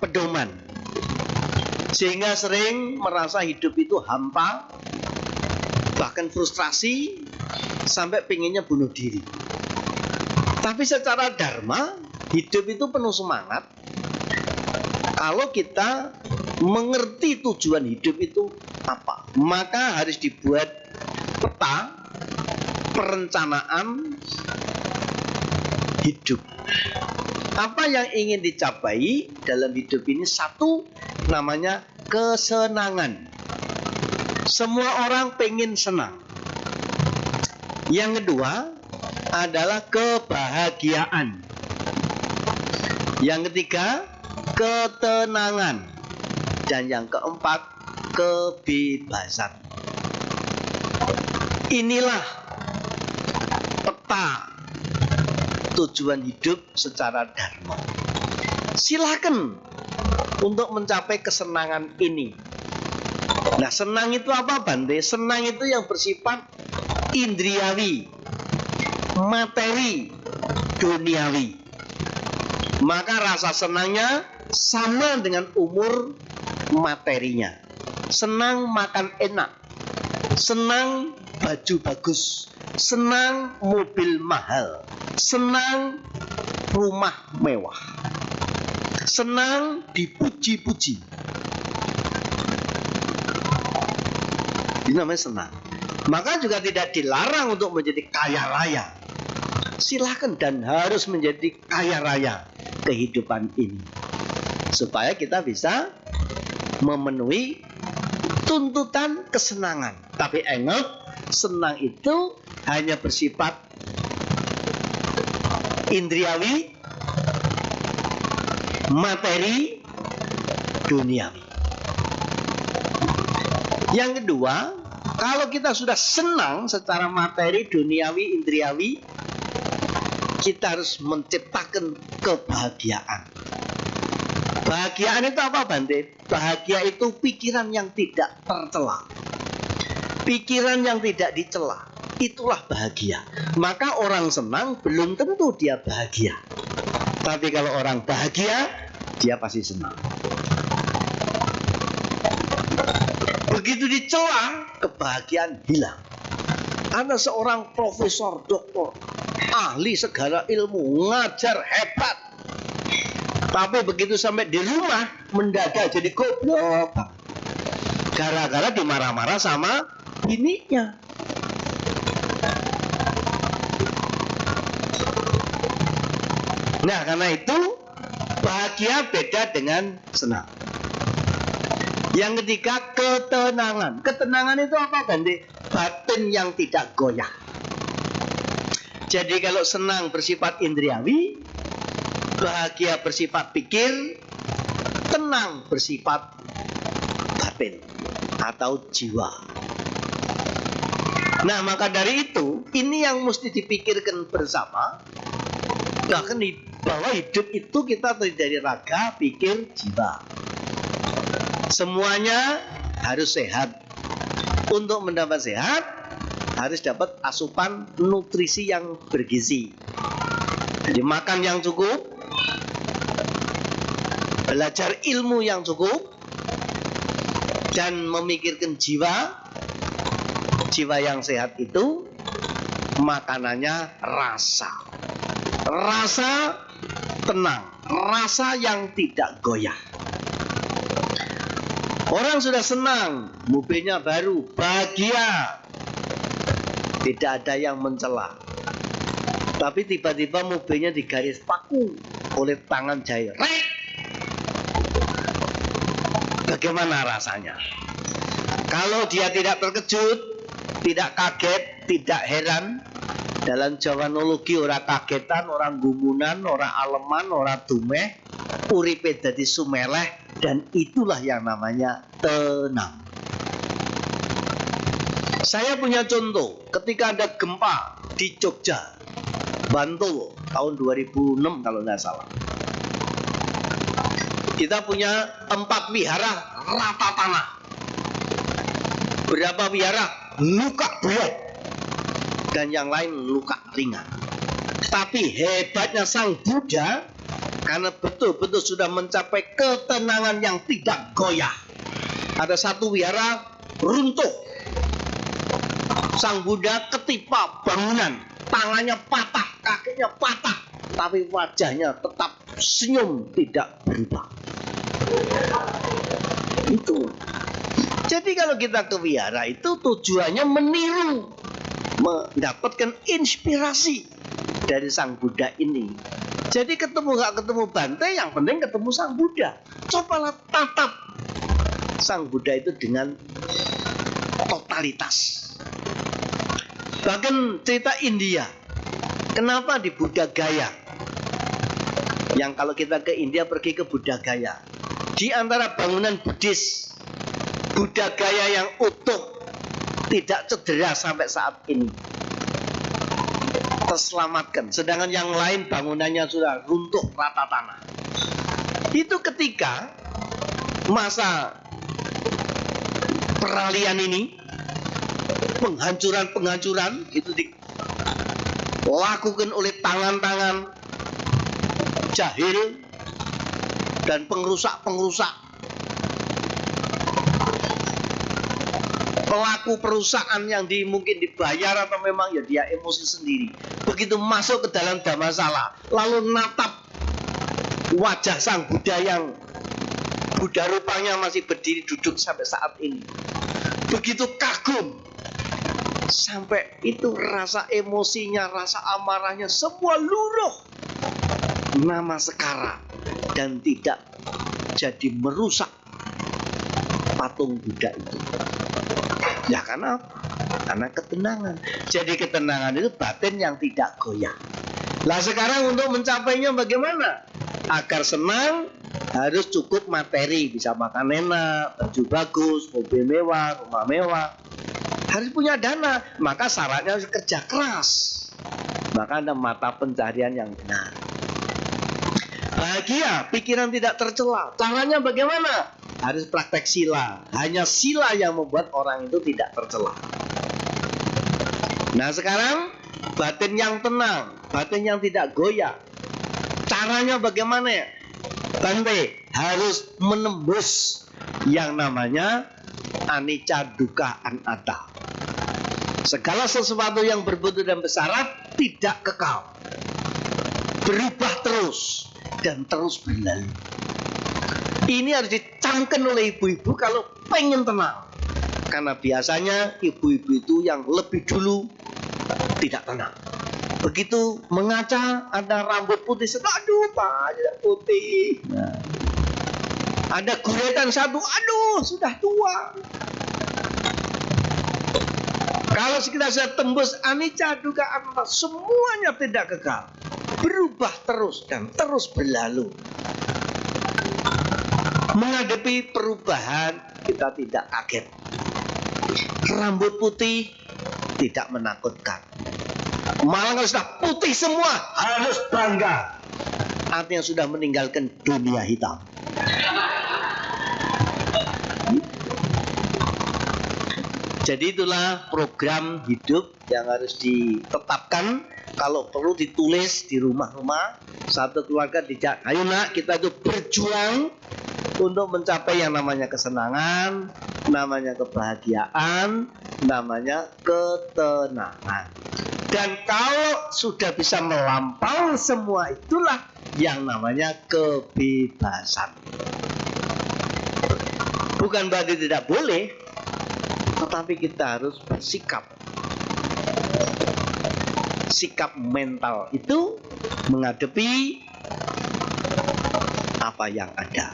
pedoman, sehingga sering merasa hidup itu hampa, bahkan frustrasi, sampai pengennya bunuh diri. Tapi secara dharma, hidup itu penuh semangat kalau kita mengerti tujuan hidup itu apa. Maka harus dibuat peta perencanaan hidup. Apa yang ingin dicapai dalam hidup ini? Satu, namanya kesenangan. Semua orang pengen senang. Yang kedua adalah kebahagiaan. Yang ketiga, ketenangan. Dan yang keempat, kebebasan. Inilah peta tujuan hidup secara dharma. Silakan untuk mencapai kesenangan ini. Nah, senang itu apa, Bante? Senang itu yang bersifat indriawi, materi, duniawi. Maka rasa senangnya sama dengan umur materinya. Senang makan enak, senang baju bagus, senang mobil mahal, senang rumah mewah, senang dipuji-puji. Ini namanya senang. Maka juga tidak dilarang untuk menjadi kaya raya. Silakan dan harus menjadi kaya raya kehidupan ini, supaya kita bisa memenuhi tuntutan kesenangan. Tapi ingat, senang itu hanya bersifat indriawi, materi, duniawi. Yang kedua, kalau kita sudah senang secara materi, duniawi, indriawi, kita harus menciptakan kebahagiaan. Bahagiaan itu apa, Bante? Bahagia itu pikiran yang tidak tercela, pikiran yang tidak dicela. Itulah bahagia. Maka orang senang belum tentu dia bahagia. Tapi kalau orang bahagia, dia pasti senang. Begitu dicela, kebahagiaan hilang. Ada seorang profesor, doktor, ahli segala ilmu, ngajar hebat. Tapi begitu sampai di rumah, mendadak jadi goblok. Gara-gara dimarah-marah sama bininya. Nah, karena itu bahagia beda dengan senang. Yang ketiga, ketenangan. Ketenangan itu apa, Bante? Batin yang tidak goyah. Jadi kalau senang bersifat indriawi, bahagia bersifat pikir, tenang bersifat batin atau jiwa. Nah, maka dari itu, ini yang mesti dipikirkan bersama. Bahkan bahwa hidup itu kita terdiri dari raga, pikir, jiwa. Semuanya harus sehat. Untuk mendapat sehat, harus dapat asupan nutrisi yang bergizi. Jadi makan yang cukup, belajar ilmu yang cukup, dan memikirkan jiwa. Jiwa yang sehat itu makanannya rasa. Rasa tenang, rasa yang tidak goyah. Orang sudah senang, mobilnya baru, bahagia. Tidak ada yang mencela. Tapi tiba-tiba mobilnya digaris paku oleh tangan jahil. Rek! Bagaimana rasanya? Kalau dia tidak terkejut, tidak kaget, tidak heran, dalam Jawanologi ora kagetan, orang gumunan, orang aleman, orang dumeh, uripe dadi sumeleh, dan itulah yang namanya tenang. Saya punya contoh ketika ada gempa di Jogja, Bantul, tahun 2006 kalau nggak salah. Kita punya 4 wihara rata tanah. Berapa wihara luka berat, dan yang lain luka ringan. Tapi hebatnya Sang Buddha, karena betul-betul sudah mencapai ketenangan yang tidak goyah. Ada satu wihara runtuh. Sang Buddha ketimpa bangunan, tangannya patah, kakinya patah, tapi wajahnya tetap senyum, tidak berubah. Itu. Jadi kalau kita ke wihara itu tujuannya meniru, mendapatkan inspirasi dari Sang Buddha ini. Jadi ketemu gak ketemu Bante, yang penting ketemu Sang Buddha. Cobalah tatap Sang Buddha itu dengan totalitas. Bahkan cerita India, kenapa di Buddha Gaya? Yang kalau kita ke India pergi ke Buddha Gaya, di antara bangunan Buddhis, Buddha Gaya yang utuh, tidak cedera sampai saat ini, terselamatkan. Sedangkan yang lain bangunannya sudah runtuh rata tanah. Itu ketika masa peralihan ini, penghancuran itu dilakukan oleh tangan-tangan jahil dan pengrusak-pengrusak, pelaku perusahaan yang mungkin dibayar atau memang ya dia emosi sendiri. Begitu masuk ke dalam Dhammasala, lalu natap wajah Sang Buddha yang Buddha rupanya masih berdiri duduk sampai saat ini. Begitu kagum, sampai itu rasa emosinya, rasa amarahnya semua luruh nama sekara, dan tidak jadi merusak patung Buddha itu. Ya karena apa? Karena ketenangan. Jadi ketenangan itu batin yang tidak goyah. Lah sekarang untuk mencapainya bagaimana? Agar senang harus cukup materi, bisa makan enak, baju bagus, mobil mewah, rumah mewah. Harus punya dana, maka syaratnya harus kerja keras. Maka ada mata pencarian yang benar. Bahagia, pikiran tidak tercela. Caranya bagaimana? Harus praktek sila. Hanya sila yang membuat orang itu tidak tercela. Nah sekarang batin yang tenang, batin yang tidak goyah. Caranya bagaimana ya? Bante harus menembus yang namanya anicca dukkha anatta. Segala sesuatu yang berbentuk dan bersyarat tidak kekal, berubah terus dan terus berlalu. Ini harus dicamkan oleh ibu-ibu kalau pengen tenang. Karena biasanya ibu-ibu itu yang lebih dulu tidak tenang. Begitu mengaca ada rambut putih, aduh Pak, putih. Nah, ada guretan satu, aduh sudah tua. Kalau kita sudah tembus anicca dukkha anatta, semuanya tidak kekal, berubah terus dan terus berlalu. Menghadapi perubahan kita tidak kaget. Rambut putih tidak menakutkan. Malah kalau sudah putih semua harus bangga. Artinya sudah meninggalkan dunia hitam. Jadi itulah program hidup yang harus ditetapkan. Kalau perlu ditulis di rumah-rumah. Satu keluarga dijak, ayo nak, kita itu berjuang untuk mencapai yang namanya kesenangan, namanya kebahagiaan, namanya ketenangan. Dan kalau sudah bisa melampaui semua itulah yang namanya kebebasan. Bukan berarti tidak boleh, tetapi kita harus bersikap. Sikap mental itu menghadapi apa yang ada.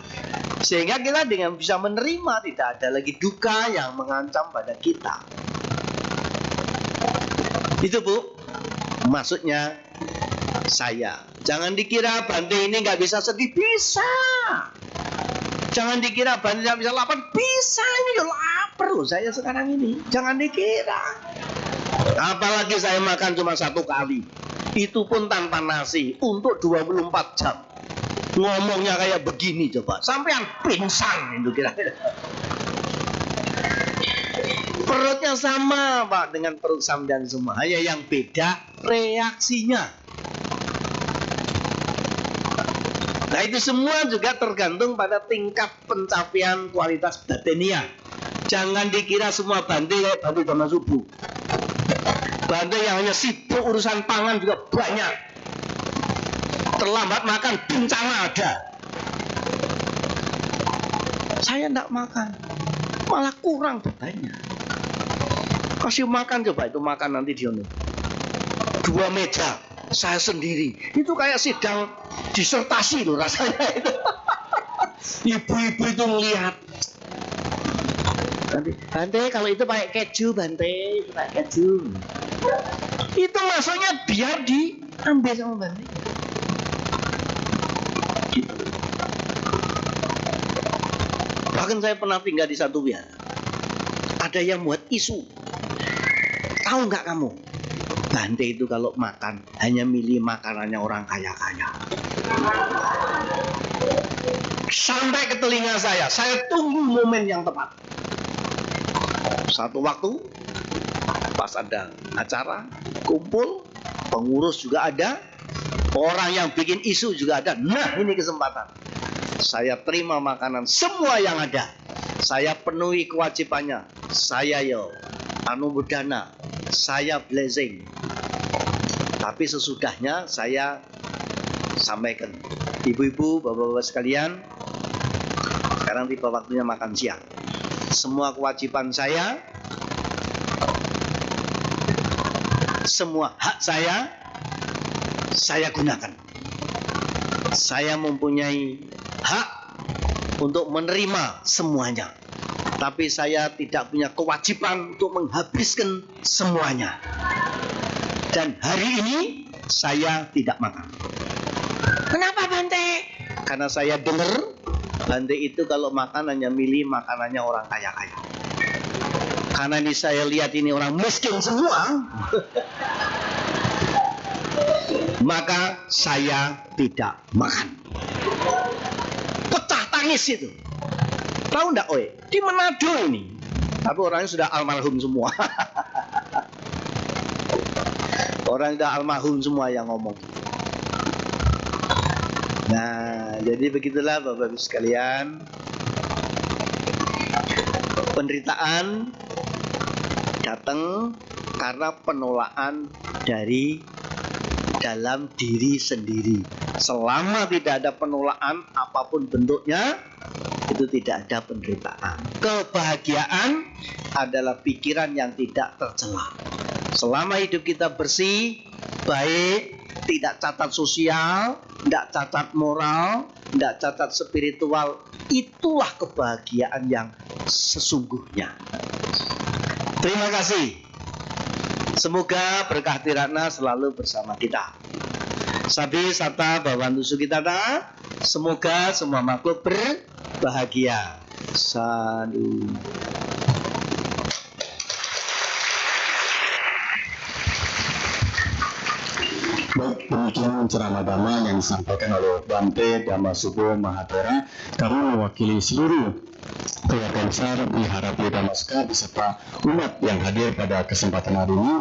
Sehingga kita dengan bisa menerima, tidak ada lagi duka yang mengancam pada kita. Itu Bu, maksudnya saya. Jangan dikira Bante ini nggak bisa sedih, bisa. Jangan dikira Bante nggak bisa lapar, bisa. Ini ya lapar loh saya sekarang ini. Jangan dikira. Apalagi saya makan cuma 1 kali. Itu pun tanpa nasi untuk 24 jam. Ngomongnya kayak begini coba. Sampean pingsan itu kira-kira. Perutnya sama Pak dengan perut sampean semua, hanya yang beda reaksinya. Nah itu semua juga tergantung pada tingkat pencapaian kualitas batiniah. Jangan dikira semua Bante kayak Bante Dhamma Subuh. Bante yang hanya sibuk urusan pangan juga banyak. Terlambat makan bencana ada. Saya tidak makan, malah kurang bebannya. Kasih makan coba, itu makan nanti di 2 meja saya sendiri. Itu kayak sidang disertasi loh rasanya itu. Ibu-ibu itu ngelihat. Bante kalau itu pakai keju, Bante itu pakai keju. Itu maksudnya biar diambil sama Bante. Bahkan saya pernah tinggal di satu wihara. Ada yang buat isu. Tahu nggak kamu? Bante itu kalau makan hanya milih makanannya orang kaya-kaya. Sampai ke telinga saya tunggu momen yang tepat. Satu waktu pas ada acara kumpul, pengurus juga ada, orang yang bikin isu juga ada. Nah ini kesempatan. Saya terima makanan semua yang ada. Saya penuhi kewajibannya. Saya anumodana, saya blessing. Tapi sesudahnya saya sampaikan, ibu-ibu, bapak-bapak sekalian, sekarang tiba waktunya makan siang. Semua kewajiban saya, semua hak saya gunakan. Saya mempunyai hak untuk menerima semuanya. Tapi saya tidak punya kewajiban untuk menghabiskan semuanya. Dan hari ini saya tidak makan. Kenapa Bante? Karena saya dengar Bante itu kalau makan hanya milih makanannya orang kaya-kaya. Karena ini saya lihat ini orang miskin semua. Maka saya tidak makan. Pecah tangis itu. Tahu enggak, oi? Di Manado ini. Tapi orangnya sudah almarhum semua. Orang sudah almarhum semua yang ngomong. Nah, jadi begitulah Bapak-Ibu sekalian. Penderitaan datang karena penolakan dari dalam diri sendiri. Selama tidak ada penolakan apapun bentuknya, itu tidak ada penderitaan. Kebahagiaan adalah pikiran yang tidak tercela. Selama hidup kita bersih, baik, tidak cacat sosial, tidak cacat moral, tidak cacat spiritual. Itulah kebahagiaan yang sesungguhnya. Terima kasih. Semoga berkah Tiratna selalu bersama kita. Sabi sata bawantu sukitata. Semoga semua makhluk berbahagia. Sadu. Baik, demikian ceramah dhamma yang disampaikan oleh Bante Dhammasubho Mahatera. Kami mewakili seluruh keluarga besar Wihara Buddha Dhammasukha beserta umat yang hadir pada kesempatan hari ini.